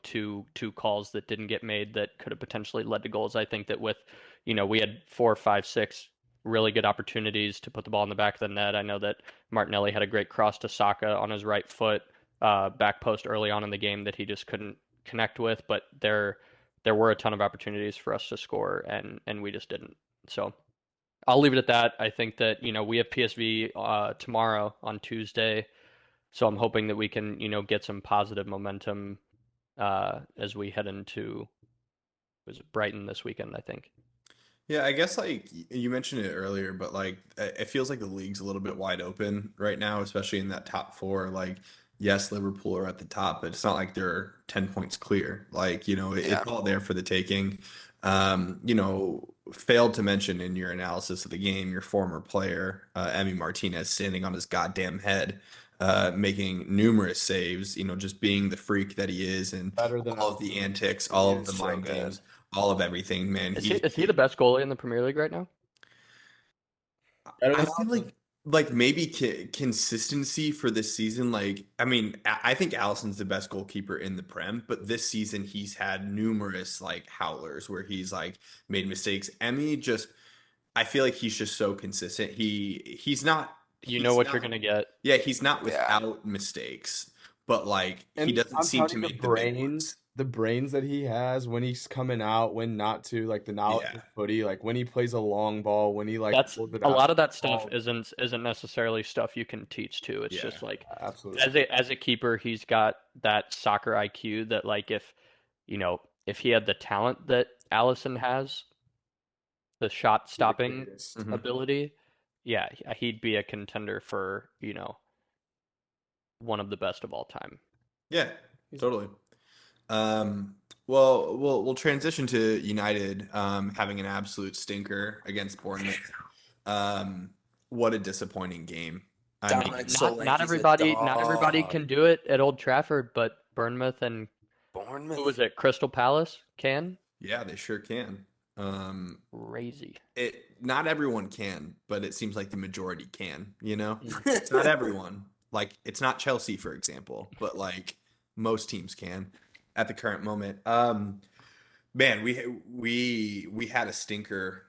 two calls that didn't get made that could have potentially led to goals. I think that with, we had 4, 5, 6 really good opportunities to put the ball in the back of the net. I know that Martinelli had a great cross to Saka on his right foot, back post early on in the game that he just couldn't connect with. But there were a ton of opportunities for us to score, and we just didn't. So I'll leave it at that. I think that, we have PSV tomorrow on Tuesday, so I'm hoping that we can, get some positive momentum as we head into, was it Brighton this weekend, I think. Yeah, I guess like you mentioned it earlier, but like it feels like the league's a little bit wide open right now, especially in that top four. Like, yes, Liverpool are at the top, but it's not like they're 10 points clear. Like, Yeah. it's all there for the taking. Failed to mention in your analysis of the game, your former player, Emi Martinez, standing on his goddamn head, making numerous saves, just being the freak that he is, and Better than all of the antics, all He of is the so mind good. games, all of everything, man. Is he the best goalie in the Premier League right now? Better I than feel Alisson. like maybe consistency for this season. Like, I mean, I think Allison's the best goalkeeper in the Prem, but this season he's had numerous like howlers where he's like made mistakes. Emmy just, I feel like he's just so consistent. He's not You know he's what you're not gonna get. yeah, he's not Yeah. without mistakes, but like he And doesn't I'm seem telling to you, make the big ones. the brains that he has when he's coming out, when not to, like the knowledge Yeah. of footy, like when he plays a long ball, when he like That's pulls it a out. lot of that stuff Oh, isn't necessarily stuff you can teach to. It's Yeah. just like absolutely. as a keeper, he's got that soccer IQ that like if he had the talent that Allison has, the shot He's the stopping greatest. Mhm. ability, yeah, he'd be a contender for, one of the best of all time. Yeah, totally. Well, we'll transition to United having an absolute stinker against Bournemouth. Um, what a disappointing game. I mean, Dominic Not Solanke's a everybody dog. can do it at Old Trafford, but Bournemouth and who Bournemouth. was it? Crystal Palace can. yeah, they sure can. Crazy. Not everyone can, but it seems like the majority can, Mm. It's not everyone. Like it's not Chelsea, for example, but like most teams can at the current moment. Man, we had a stinker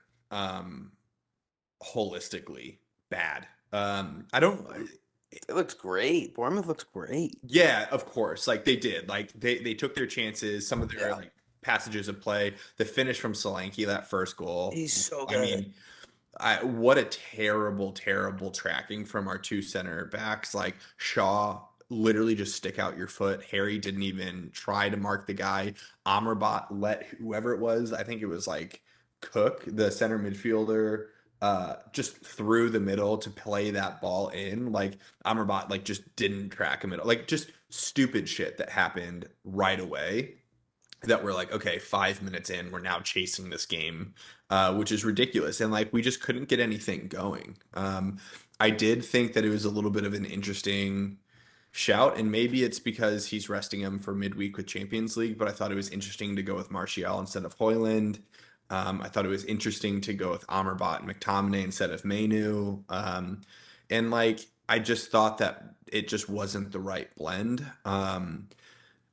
holistically bad. I don't It looks great. Bournemouth looks great. Yeah, of course. Like they did. Like they took their chances, some of their Yeah. like passages of play, the finish from Solanke, that first goal. He's so I good. mean, what a terrible, terrible tracking from our two center backs. Like Shaw, literally just stick out your foot. Harry didn't even try to mark the guy. Amrabat let whoever it was, I think it was like Cook, the center midfielder, just through the middle to play that ball in. Like Amrabat, like just didn't track him at all. Like just stupid shit that happened right away. That we're like, okay, 5 minutes in, we're now chasing this game, which is ridiculous. And like, we just couldn't get anything going. I did think that it was a little bit of an interesting shout, and maybe it's because he's resting him for midweek with Champions League, but I thought it was interesting to go with Martial instead of Hoyland. I thought it was interesting to go with Amrabat and McTominay instead of Mainu. And like, I just thought that it just wasn't the right blend.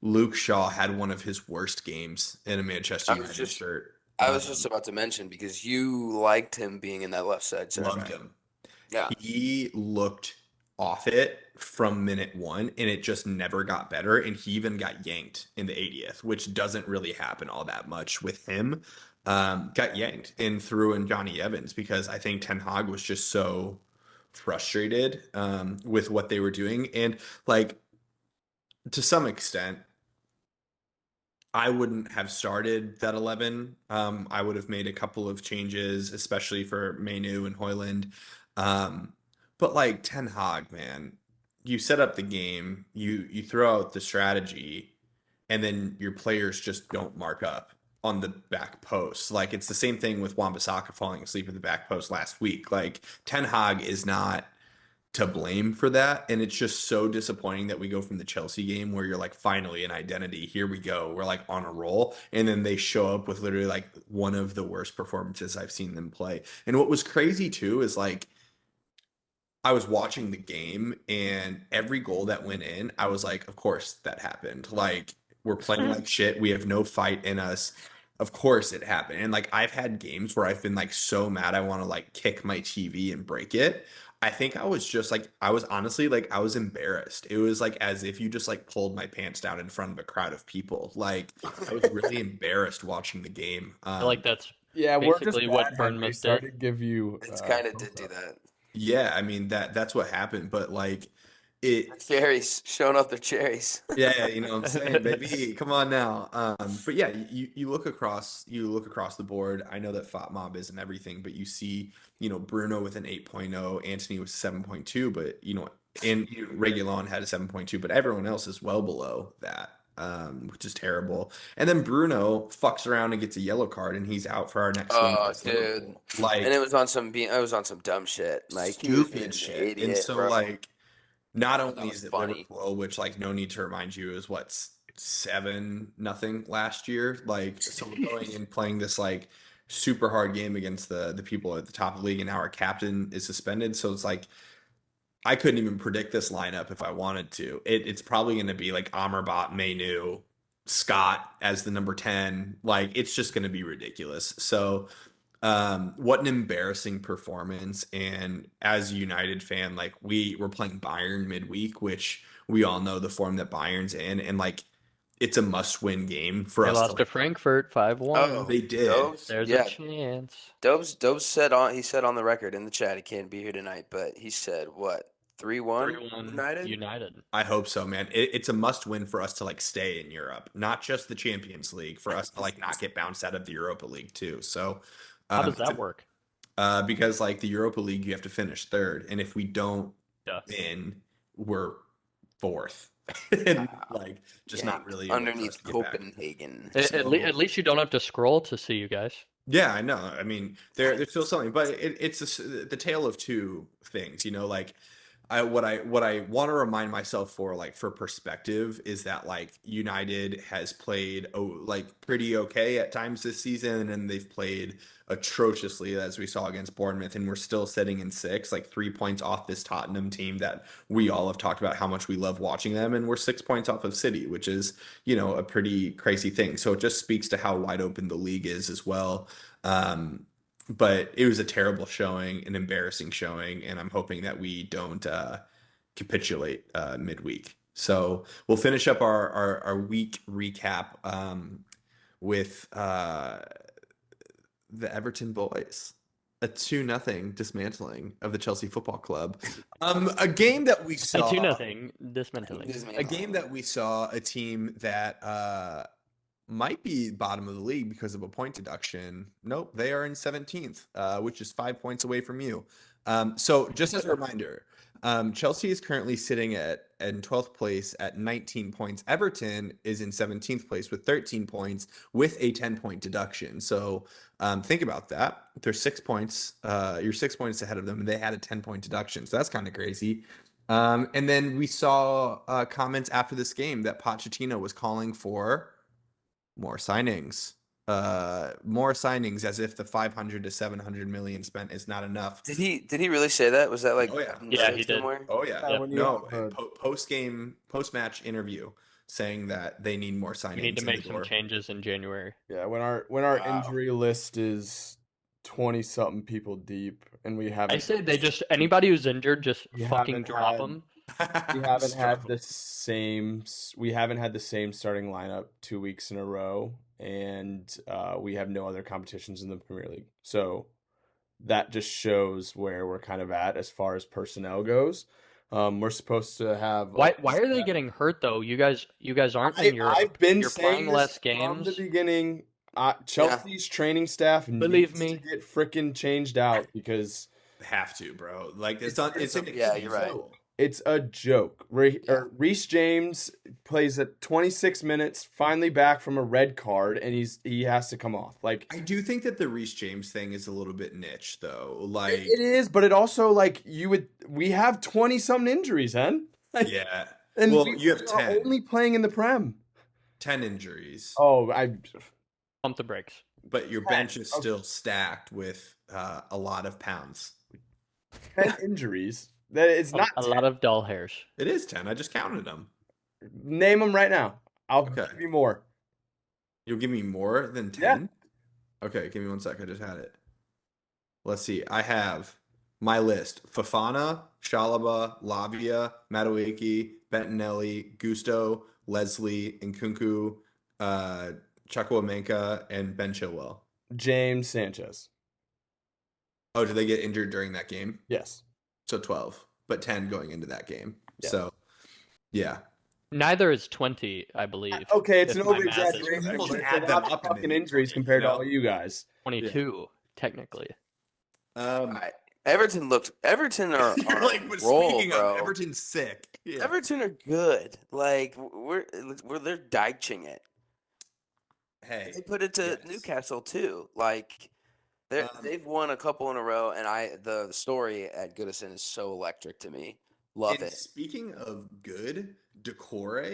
Luke Shaw had one of his worst games in a Manchester United shirt. I was just about to mention, because you liked him being in that left side center Loved back. him. Yeah. He looked off it from minute one, and it just never got better. And he even got yanked in the 80th, which doesn't really happen all that much with him. Got yanked and threw in Johnny Evans because I think Ten Hag was just so frustrated with what they were doing. And like, to some extent, I wouldn't have started that 11. I would have made a couple of changes, especially for Mainu and Hoyland. But like Ten Hag, man, you set up the game, you throw out the strategy, and then your players just don't mark up on the back post. Like it's the same thing with Wan-Bissaka falling asleep at the back post last week. Like Ten Hag is not to blame for that. And it's just so disappointing that we go from the Chelsea game where you're like, finally an identity. Here we go. We're like on a roll. And then they show up with literally like one of the worst performances I've seen them play. And what was crazy too is like, I was watching the game and every goal that went in, I was like, of course that happened. Like, we're playing like shit. We have no fight in us. Of course it happened. And like, I've had games where I've been like so mad I want to like kick my TV and break it. I think I was just like, I was honestly like, I was embarrassed. It was like as if you just like pulled my pants down in front of a crowd of people. Like, I was really embarrassed watching the game. I feel like that's Yeah, we're just basically what bad when Bournemouth we did. started to give you. It's kind of did do that. Yeah, I mean that's what happened. But like, it Cherries, showing off their cherries. yeah, you know what I'm saying, baby. Come on now. But yeah, you look across the board. I know that Fat Mob isn't everything, but you see, Bruno with an 8.0, Anthony with 7.2, but and Reguilon had a 7.2, but everyone else is well below that. Which is terrible. And then Bruno fucks around and gets a yellow card, and he's out for our next game. Oh, dude! Like, and it was on some dumb shit, like he was being an stupid shit. idiot, And so bro. like, not That only was is it funny. Liverpool, which like no need to remind you is what 7-0 last year. Like, so we're going and playing this like super hard game against the people at the top of the league, and now our captain is suspended. So it's like, I couldn't even predict this lineup if I wanted to. It's probably going to be like Amrabat, Mainu, Scott as the number 10. Like, it's just going to be ridiculous. So, what an embarrassing performance. And as a United fan, like, we were playing Bayern midweek, which we all know the form that Bayern's in. And like, it's a must-win game for They us. lost to Frankfurt 5-1. Oh, They did. There's yeah. a chance. Dobes said on the record in the chat he can't be here tonight, but he said what 3-1 3-1 United. I hope so, man. It's a must-win for us to like stay in Europe, not just the Champions League, for us to like not get bounced out of the Europa League too. So, How does that work? because like the Europa League, you have to finish third, and if we don't Duh. win, we're fourth, and like just Yeah, not really able for us underneath to get back. Copenhagen. At least you don't have to scroll to see you guys. Yeah, I know. I mean, there's still something, but it's the tale of two things. Like what I want to remind myself for perspective is that like United has played like pretty okay at times this season, and they've played atrociously as we saw against Bournemouth, and we're still sitting in 6, like 3 points off this Tottenham team that we all have talked about how much we love watching them, and we're 6 points off of City, which is a pretty crazy thing. So it just speaks to how wide open the league is as well. But it was a terrible showing, an embarrassing showing, and I'm hoping that we don't capitulate midweek. So we'll finish up our week recap with the Everton boys. A 2-0 dismantling of the Chelsea Football Club. A game that we A saw 2-0 dismantling. a game that we saw a team that might be bottom of the league because of a point deduction. Nope, they are in 17th, which is 5 points away from you. So just as a reminder, Chelsea is currently sitting in 12th place at 19 points. Everton is in 17th place with 13 points with a 10-point deduction. So think about that. They're 6 points. You're 6 points ahead of them, and they had a 10-point deduction. So that's kind of crazy. And then we saw comments after this game that Pochettino was calling for more signings. More signings, as if the 500 to 700 million spent is not enough. Did he really say that? Was that like Oh, yeah. Yeah, he did. somewhere? Oh yeah, Yeah, when you no, have a- post-match interview saying that they need more signings. We need to in make the some door. changes in January. Yeah, when our Wow. injury list is 20-something people deep, and we haven't I say they just anybody who's injured, just We fucking haven't drop had- them. we haven't had Struggle. the same starting lineup 2 weeks in a row, and we have no other competitions in the Premier League. So that just shows where we're kind of at as far as personnel goes. We're supposed to have Why are they getting hurt though? You guys aren't in Europe. I've been You're saying playing this less from the games. beginning. Chelsea's training staff Believe needs me. to get freaking changed out because Have to, bro. Like it's It's an yeah, you're right. excusable. it's a joke. Reece James plays at 26 minutes, finally back from a red card, and he has to come off. Like I do think that the Reece James thing is a little bit niche, though. Like, it is, but it also like we have 20-something injuries, huh? yeah, And well, we you have are 10. only playing in the Prem. 10 injuries, Oh, Pump the brakes. but your 10, bench is okay. still stacked with a lot of pounds. 10 injuries. That it's not A 10. lot of dull hairs. It is 10. I just counted them. Name them right now. I'll Okay. give you more. You'll give me more than 10? Okay, give me 1 sec. I just had it. Let's see. I have my list: Fafana, Shalaba, Lavia, Madueke, Bettinelli, Gusto, Leslie, Nkunku, Chukwuemeka, and Ben Chilwell. James Sanchez. Oh, did they get injured during that game? Yes. So 12, but 10 going into that game. Yeah. So, yeah. Neither is 20, I believe. Okay, it's if an my math is over-exaggeration, correct. Almost but it's add a them lot of up and fucking then injuries 20, compared you to know? all you guys. 22, technically. Everton are You're like, but roll, speaking bro. of, Everton's sick. Yeah. Everton are good. Like they're dikeching it. Hey, They put it to yes. Newcastle too. Like they've won a couple in a row, and the story at Goodison is so electric to me. Love and it. speaking of good, Decore,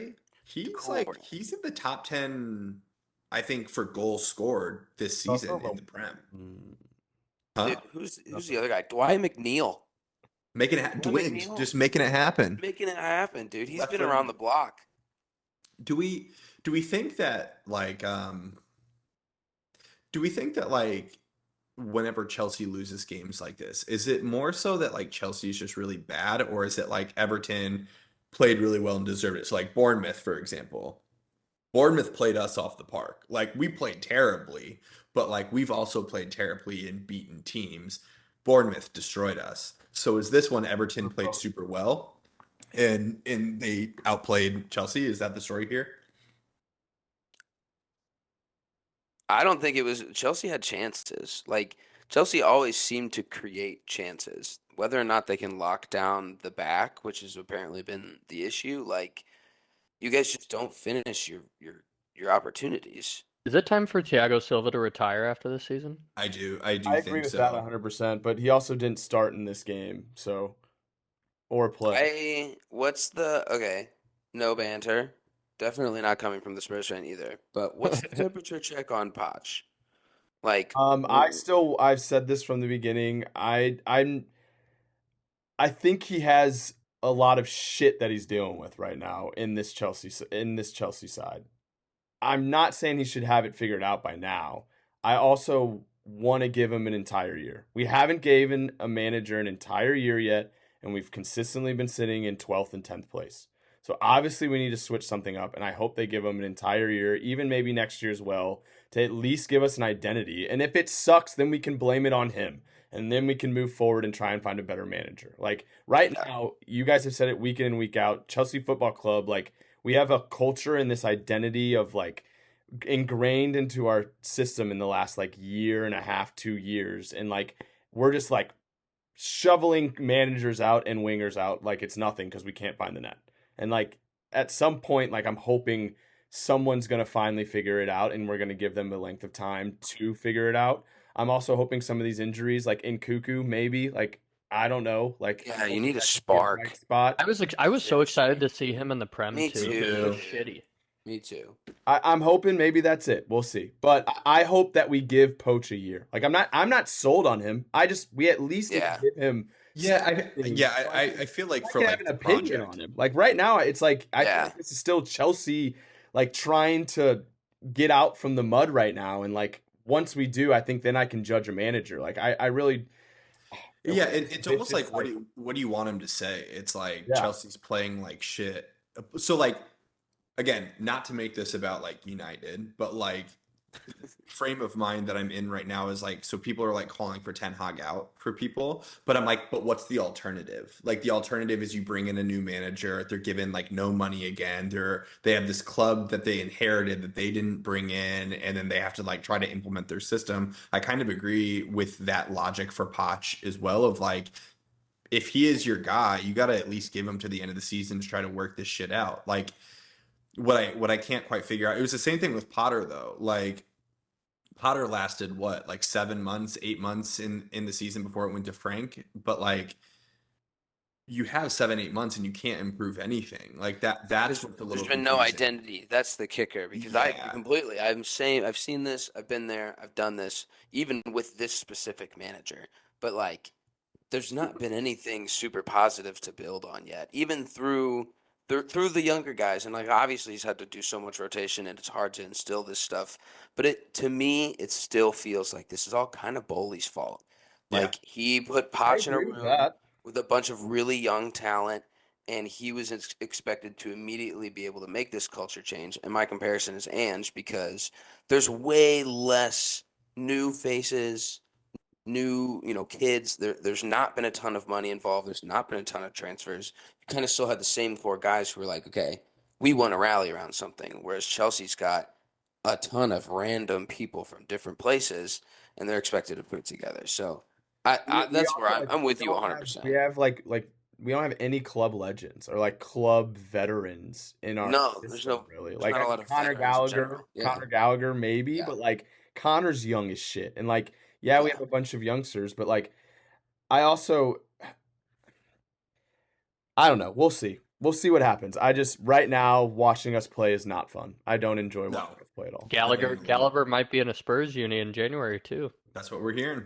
he's Decore. he's in the top 10, I think, for goals scored this season in the Prem. Huh? Dude, who's the other guy? Dwight McNeil. Making it Dwight Dwight, McNeil. just making it happen. Making it happen, dude. He's Left been foot. around the block. Do we think that whenever Chelsea loses games like this, is it more so that like Chelsea is just really bad, or is it like Everton played really well and deserved it? So like Bournemouth, for example. Bournemouth played us off the park. Like we played terribly, but like we've also played terribly and beaten teams. Bournemouth destroyed us. So is this one Everton played super well and they outplayed Chelsea? Is that the story here? I don't think it was Chelsea had chances. Like Chelsea always seemed to create chances. Whether or not they can lock down the back, which has apparently been the issue, like you guys just don't finish your opportunities. Is it time for Thiago Silva to retire after this season? I do I think agree with so. that 100%, but he also didn't start in this game, so or play. Okay, no banter. Definitely not coming from the Spurs fan either. But what's the temperature check on Poch? Like, I've said this from the beginning. I think he has a lot of shit that he's dealing with right now in this Chelsea side. I'm not saying he should have it figured out by now. I also want to give him an entire year. We haven't given a manager an entire year yet, and we've consistently been sitting in 12th and 10th place. So obviously we need to switch something up, and I hope they give him an entire year, even maybe next year as well, to at least give us an identity. And if it sucks, then we can blame it on him, and then we can move forward and try and find a better manager. Like right now, you guys have said it week in and week out, Chelsea Football Club, like we have a culture and this identity of like ingrained into our system in the last like year and a half, 2 years, and like we're just like shoveling managers out and wingers out like it's nothing because we can't find the net. And like at some point, like I'm hoping someone's gonna finally figure it out, and we're gonna give them the length of time to figure it out. I'm also hoping some of these injuries, like in Cuckoo, maybe like I don't know, like Yeah, you need a spark. spot. I was so excited to see him in the Prem Me too. too. It was shitty. Me too. I'm hoping maybe that's it. We'll see. But I hope that we give Poach a year. Like I'm not sold on him. We at least need to give him. I feel like for I like have an the opinion project. on him. Like right now, it's like I feel like this is still Chelsea, like trying to get out from the mud right now. And like once we do, I think then I can judge a manager. Like I really. Yeah, it's almost like what do you want him to say? It's like Chelsea's playing like shit. So like again, not to make this about like United, but like frame of mind that I'm in right now is like, so people are like calling for Ten Hag out for people, but I'm like, but what's the alternative? Like the alternative is you bring in a new manager, they're given like no money again. They have this club that they inherited that they didn't bring in, and then they have to like try to implement their system. I kind of agree with that logic for Poch as well of like, if he is your guy, you got to at least give him to the end of the season to try to work this shit out. Like what I can't quite figure out. It was the same thing with Potter though. Like Potter lasted what, like 7 months, 8 months in the season before it went to Frank. But like you have 7, 8 months and you can't improve anything. Like that is what's a little. There's been no identity. That's the kicker, because I've seen this, I've been there, I've done this, even with this specific manager. But like there's not been anything super positive to build on yet, even through the younger guys. And like obviously he's had to do so much rotation and it's hard to instill this stuff, but to me it still feels like this is all kind of Bowley's fault. Like he put Poch in a room with a bunch of really young talent, and he was expected to immediately be able to make this culture change. And my comparison is Ange, because there's way less new faces, new kids. There's not been a ton of money involved. There's not been a ton of transfers. You kind of still had the same core guys who were like, okay, we want to rally around something. Whereas Chelsea's got a ton of random people from different places, and they're expected to put it together. So that's where I'm with you 100%. We have like we don't have any club legends or like club veterans in our there's no really like not a lot of Conor Gallagher maybe, but like Connor's young as shit, and like we have a bunch of youngsters, but like I don't know. We'll see. We'll see what happens. I just right now watching us play is not fun. I don't enjoy watching us play at all. Gallagher might be in a Spurs uni in January too. That's what we're hearing.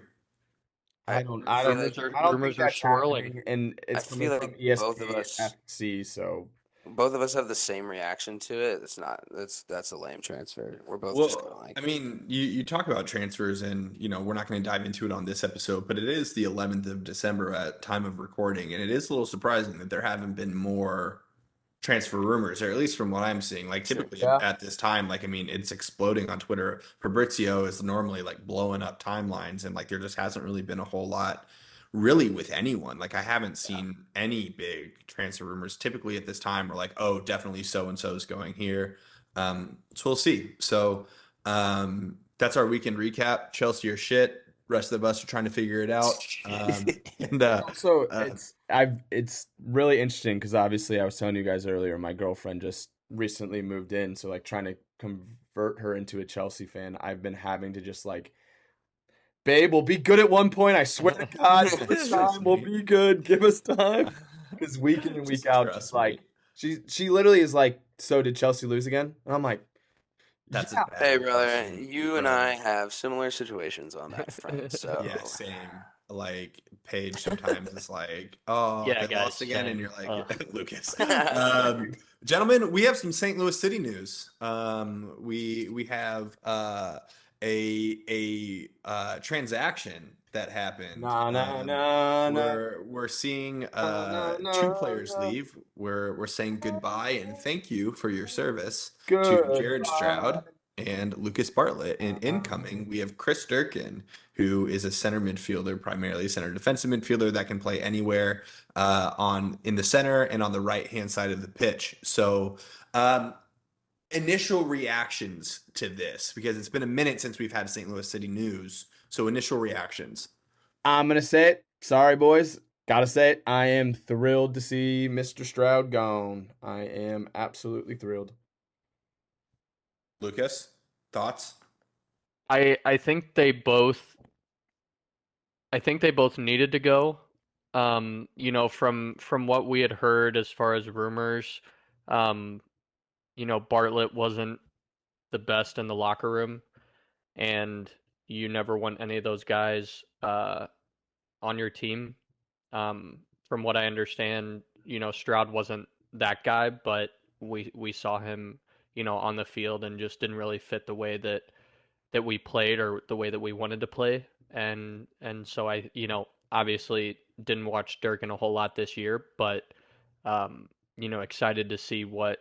I don't rumors are swirling, and it's feel coming like from ESPN, both of us FC, so both of us have the same reaction to it. That's a lame transfer. We're both just going like, I mean, you talk about transfers, and we're not going to dive into it on this episode, but it is the 11th of December at time of recording, and it is a little surprising that there haven't been more transfer rumors, or at least from what I'm seeing. Like typically at this time, like I mean, it's exploding on Twitter. Fabrizio is normally like blowing up timelines, and like there just hasn't really been a whole lot really with anyone. Like I haven't seen any big transfer rumors. Typically at this time we're like, oh, definitely so and so is going here. So we'll see. So that's our weekend recap. Chelsea are shit. Rest of us are trying to figure it out. And also it's really interesting because obviously I was telling you guys earlier, my girlfriend just recently moved in, so like trying to convert her into a Chelsea fan, I've been having to just like, babe, we'll be good at one point. I swear to God, this time we'll be good. Give us time. Because week in and week out, just like she literally is like, so did Chelsea lose again? And I'm like, that's hey brother, you and I have similar situations on that front. So yeah, same. Like Paige sometimes is like, oh, yeah, they guys, lost again, and you're like, Lucas. Gentlemen, we have some St. Louis City news. We have a transaction that happened. Na na na na. We're seeing Na, na, two players na. leave. We're saying goodbye and thank you for your service to Jared Goodbye. Stroud and Lucas Bartlett. And incoming, we have Chris Durkin, who is a center midfielder, primarily a center defensive midfielder that can play anywhere in the center and on the right hand side of the pitch. So initial reactions to this, because it's been a minute since we've had St. Louis City news. So initial reactions. I'm gonna say it. Sorry, boys. Gotta say it. I am thrilled to see Mr. Stroud gone. I am absolutely thrilled. Lucas, thoughts? I think they both needed to go. You know, from what we had heard as far as rumors, you know, Bartlett wasn't the best in the locker room, and you never want any of those guys on your team. From what I understand, you know, Stroud wasn't that guy, but we saw him, you know, on the field and just didn't really fit the way that we played or the way that we wanted to play. And so I, you know, obviously didn't watch Durkin a whole lot this year, but you know, excited to see what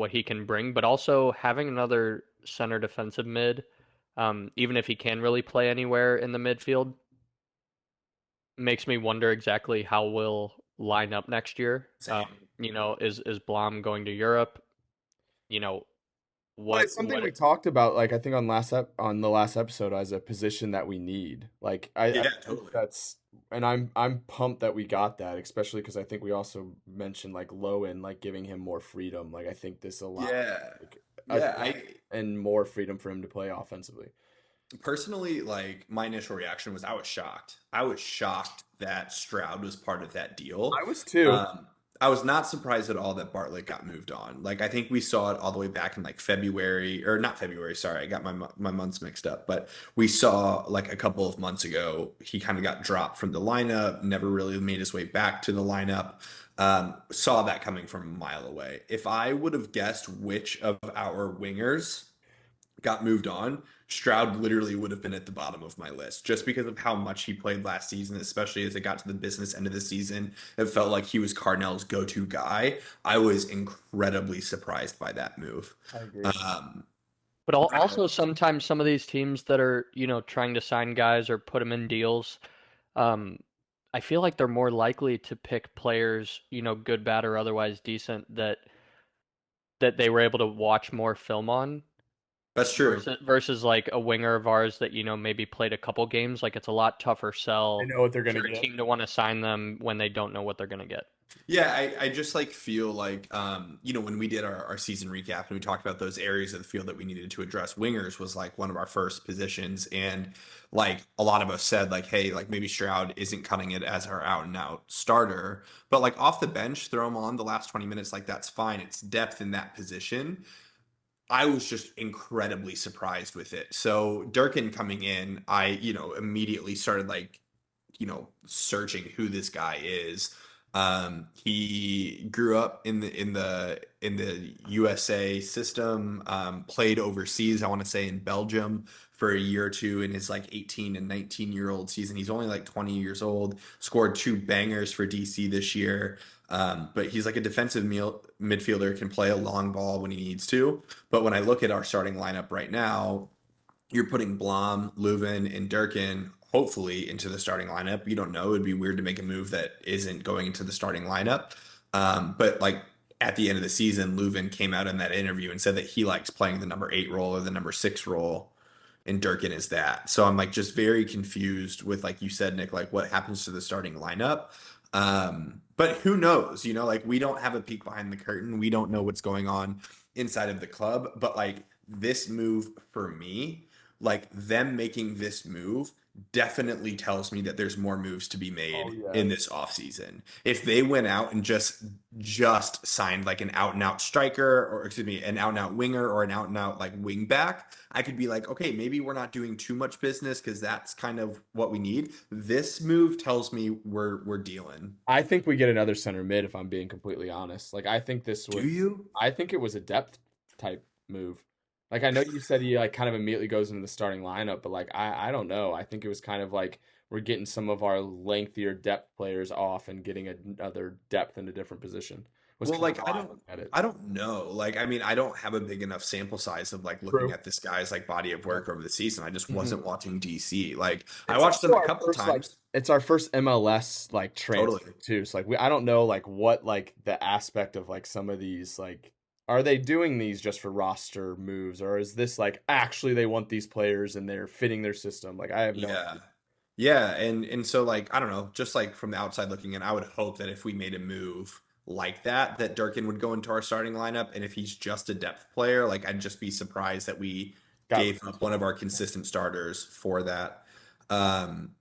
he can bring, but also having another center defensive mid, even if he can really play anywhere in the midfield, makes me wonder exactly how we'll line up next year. You know, is Blom going to Europe? You know, Well, it's something we talked about, like I think on the last episode, as a position that we need. Like I totally. That's, and I'm pumped that we got that, especially because I think we also mentioned like Lowen, like giving him more freedom. Like I think this allows and more freedom for him to play offensively. Personally, like my initial reaction was I was shocked. I was shocked that Stroud was part of that deal. I was too. I was not surprised at all that Bartlett got moved on. Like I think we saw it all the way back in like February, or not February, sorry, I got my months mixed up. But we saw like a couple of months ago, he kind of got dropped from the lineup, never really made his way back to the lineup. Saw that coming from a mile away. If I would have guessed which of our wingers got moved on, Stroud literally would have been at the bottom of my list just because of how much he played last season, especially as it got to the business end of the season. It felt like he was Cardinals' go-to guy. I was incredibly surprised by that move. I agree. But also sometimes some of these teams that are, you know, trying to sign guys or put them in deals, I feel like they're more likely to pick players, you know, good, bad, or otherwise decent that they were able to watch more film on. That's true. Versus like a winger of ours that, you know, maybe played a couple games. Like it's a lot tougher sell. I know what they're going to get. A team to want to sign them when they don't know what they're going to get. Yeah, I just like feel like, you know, when we did our season recap and we talked about those areas of the field that we needed to address, wingers was like one of our first positions. And like a lot of us said, like, hey, like maybe Stroud isn't cutting it as our out and out starter, but like off the bench, throw him on the last 20 minutes. Like that's fine. It's depth in that position. I was just incredibly surprised with it. So Durkin coming in, I, you know, immediately started like, you know, searching who this guy is. He grew up in the USA system, played overseas, I want to say in Belgium for a year or two in his like 18 and 19-year-old season. He's only like 20 years old, scored 2 bangers for DC this year. But he's like a defensive midfielder, can play a long ball when he needs to. But when I look at our starting lineup right now, you're putting Blom, Leuven, and Durkin hopefully into the starting lineup. You don't know. It'd be weird to make a move that isn't going into the starting lineup. But like at the end of the season, Leuven came out in that interview and said that he likes playing the number 8 role or the number 6 role, and Durkin is that. So I'm like just very confused with, like you said, Nick, like what happens to the starting lineup. But who knows, you know, like we don't have a peek behind the curtain. We don't know what's going on inside of the club, but like this move for me, like them making this move definitely tells me that there's more moves to be made in this offseason. If they went out and just signed like an out and out striker, or excuse me, an out and out winger or an out and out like wing back, I could be like, okay, maybe we're not doing too much business because that's kind of what we need. This move tells me we're dealing. I think we get another center mid, if I'm being completely honest. Like I think this was. Do you? I think it was a depth type move. Like I know you said he like kind of immediately goes into the starting lineup, but like I don't know. I think it was kind of like we're getting some of our lengthier depth players off and getting another depth in a different position. Was Well, kind of like how I looked at it. I don't know. Like I mean, I don't have a big enough sample size of like looking True. at this guy's like body of work over the season. I just Mhm. wasn't watching DC. Like I It's watched also them a our couple first like times. it's our first MLS like Totally. transfer too. So like I don't know like what like the aspect of like some of these like are they doing these just for roster moves or is this like actually they want these players and they're fitting their system? Like I have no Yeah. idea. Yeah, and so like I don't know, just like from the outside looking in, I would hope that if we made a move like that, that Durkin would go into our starting lineup. And if he's just a depth player, like I'd just be surprised that we Got gave up one of our consistent starters for that. Um,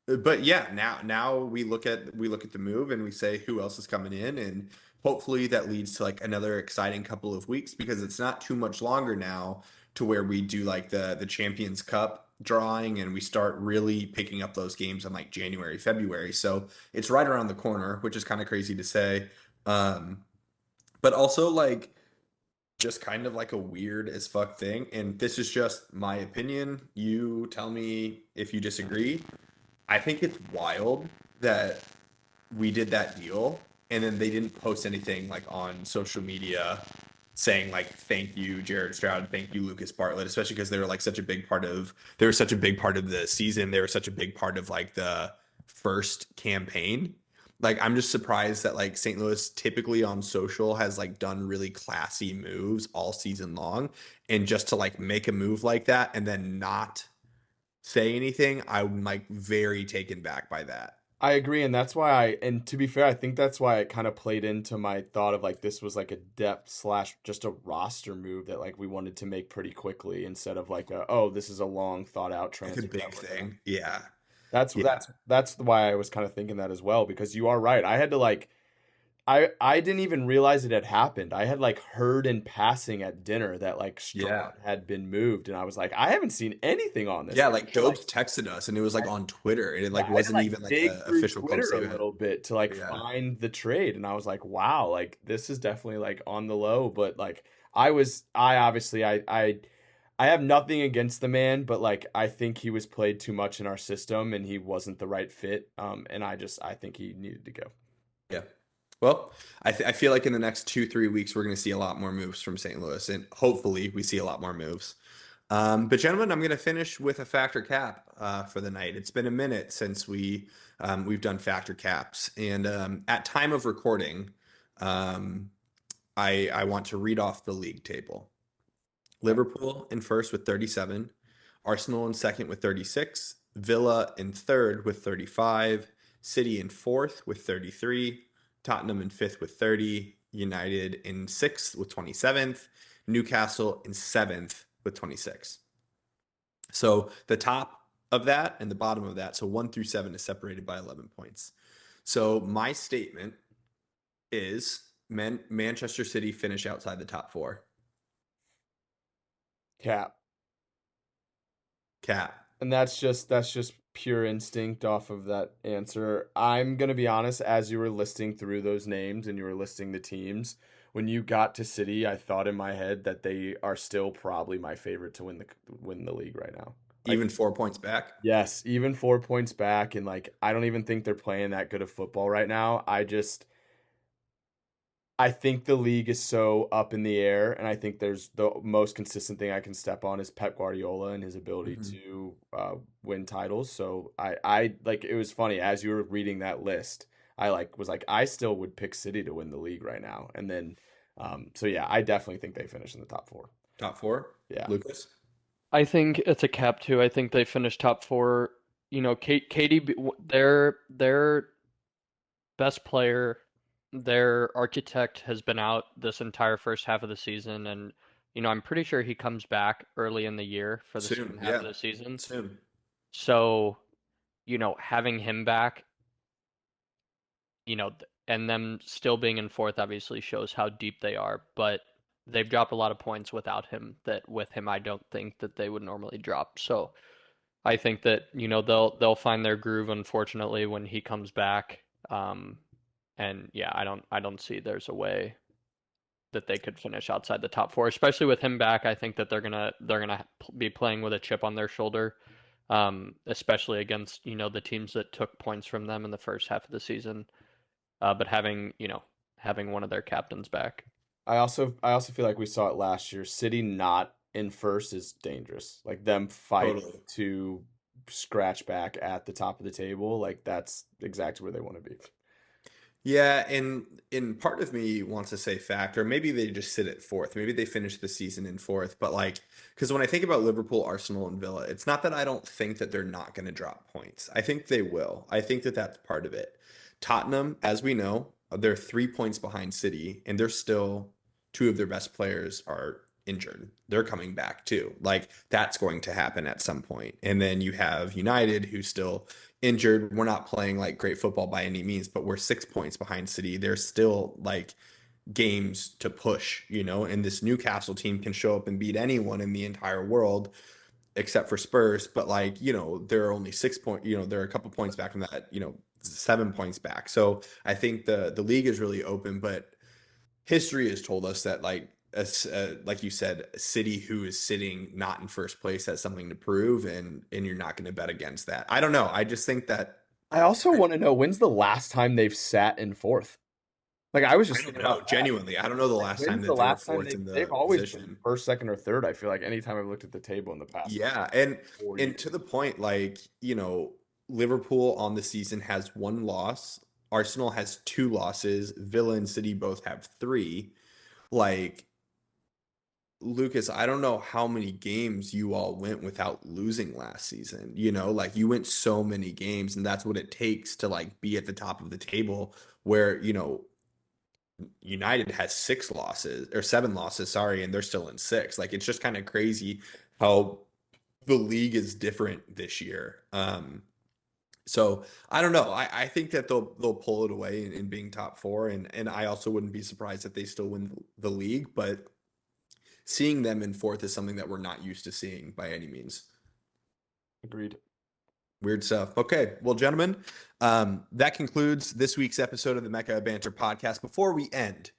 but yeah, now we look at the move and we say who else is coming in, and hopefully that leads to like another exciting couple of weeks because it's not too much longer now to where we do like the Champions Cup drawing and we start really picking up those games in like January, February. So it's right around the corner, which is kind of crazy to say. Um, but also like just kind of like a weird as fuck thing. And this is just my opinion. You tell me if you disagree. I think it's wild that we did that deal and then they didn't post anything like on social media saying like thank you Jared Stroud, thank you Lucas Bartlett, especially because they were such a big part of the season. They were such a big part of like the first campaign. Like I'm just surprised that like St. Louis typically on social has like done really classy moves all season long, and just to like make a move like that and then not say anything, I'm like very taken back by that. I agree, and that's why and to be fair, I think that's why it kind of played into my thought of like this was like a depth slash just a roster move that like we wanted to make pretty quickly instead of like oh this is a long thought out Like a transfer big that we're gonna thing. Yeah. That's Yeah. that's why I was kind of thinking that as well because you are right. I had to like I didn't even realize it had happened. I had like heard in passing at dinner that like Yeah. Stroud had been moved, and I was like, I haven't seen anything on this. Yeah, And I like had to, like Jobs texted us and it was like I, on Twitter and it yeah, like I had to wasn't like even like dig a through official club Twitter a statement. little bit to like Yeah. find the trade, and I was like, wow, like this is definitely like on the low. But like I obviously I have nothing against the man, but like I think he was played too much in our system and he wasn't the right fit. And I think he needed to go. Yeah. Well, I feel like in the next 2-3 weeks we're going to see a lot more moves from St. Louis, and hopefully we see a lot more moves. But gentlemen, I'm going to finish with a factor cap for the night. It's been a minute since we've done factor caps, and at time of recording, um, I want to read off the league table. Liverpool in first with 37, Arsenal in second with 36, Villa in third with 35, City in fourth with 33, Tottenham in fifth with 30, United in sixth with 27th, Newcastle in seventh with 26. So the top of that and the bottom of that, so 1 through 7 is separated by 11 points. So my statement is Manchester City finish outside the top four. Cap. Cap. And that's just pure instinct off of that answer. I'm gonna be honest, as you were listing through those names and you were listing the teams, when you got to City, I thought in my head that they are still probably my favorite to win the league right now. Like Even 4 points back. yes, even 4 points back, and like I don't even think they're playing that good of football right now. I think the league is so up in the air, and I think there's the most consistent thing I can step on is Pep Guardiola and his ability Mhm. to win titles. So I like it was funny as you were reading that list. I like was like I still would pick City to win the league right now, and then so yeah, I definitely think they finish in the top four. Top four. Yeah, Lucas. I think it's a cap too. I think they finished top four. Their best player, their architect has been out this entire first half of the season, and I'm pretty sure he comes back early in the year for the Soon. second half of Yeah. the season. Soon. So, having him back, and them still being in fourth obviously shows how deep they are, but they've dropped a lot of points without him that with him I don't think that they would normally drop. So I think that, they'll find their groove unfortunately when he comes back. And yeah, I don't see there's a way that they could finish outside the top four, especially with him back. I think that they're gonna be playing with a chip on their shoulder, especially against the teams that took points from them in the first half of the season. But having one of their captains back. I also feel like we saw it last year. City not in first is dangerous. Like them fighting to scratch back at the top of the table, like that's exactly where they want to be. Yeah, and part of me wants to say fact, or maybe they just sit at fourth. Maybe they finish the season in fourth. But like, because when I think about Liverpool, Arsenal, and Villa, it's not that I don't think that they're not going to drop points. I think they will. I think that that's part of it. Tottenham, as we know, they're 3 points behind City, and they're still two of their best players are injured. They're coming back too. Like that's going to happen at some point. And then you have United, who's still injured. We're not playing like great football by any means, but we're 6 points behind City. There's still like games to push, and this Newcastle team can show up and beat anyone in the entire world except for Spurs. But like, they're only 6 points, they're a couple points back from that, 7 points back. So I think the league is really open, but history has told us that like you said, a City who is sitting not in first place has something to prove, and you're not going to bet against that. I don't know. I just think that. I also want to know, when's the last time they've sat in fourth? Like I was just thinking about genuinely. I don't know the last time that they were fourth in the they've always position. Been first, second, or third. I feel like anytime I've looked at the table in the past. Yeah, and to the point, like Liverpool on the season has 1 loss. Arsenal has 2 losses. Villa and City both have 3. Like, Lucas, I don't know how many games you all went without losing last season. Like you went so many games, and that's what it takes to like be at the top of the table where, United has 6 losses or 7 losses, sorry, and they're still in 6. Like it's just kind of crazy how the league is different this year. So I don't know. I think that they'll pull it away in being top 4, and I also wouldn't be surprised if they still win the league, but seeing them in fourth is something that we're not used to seeing by any means. Agreed. Weird stuff. Okay. Well, gentlemen, that concludes this week's episode of the Mecca of Banter podcast. Before we end,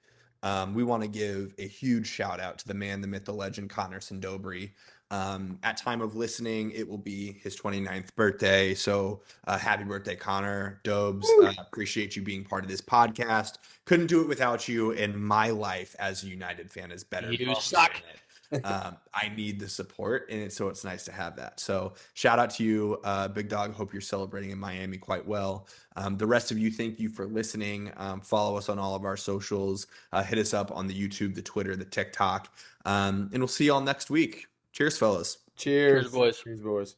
we want to give a huge shout out to the man, the myth, the legend, Connor Sindobri. At time of listening, it will be his 29th birthday. So happy birthday, Connor. Dobes, appreciate you being part of this podcast. Couldn't do it without you, and my life as a United fan is better. You suck. I need the support, and so it's nice to have that. So shout out to you, Big Dog. Hope you're celebrating in Miami quite well. The rest of you, thank you for listening. Follow us on all of our socials. Hit us up on the YouTube, the Twitter, the TikTok. And we'll see y'all next week. Cheers, fellas. Cheers, boys. Cheers, boys.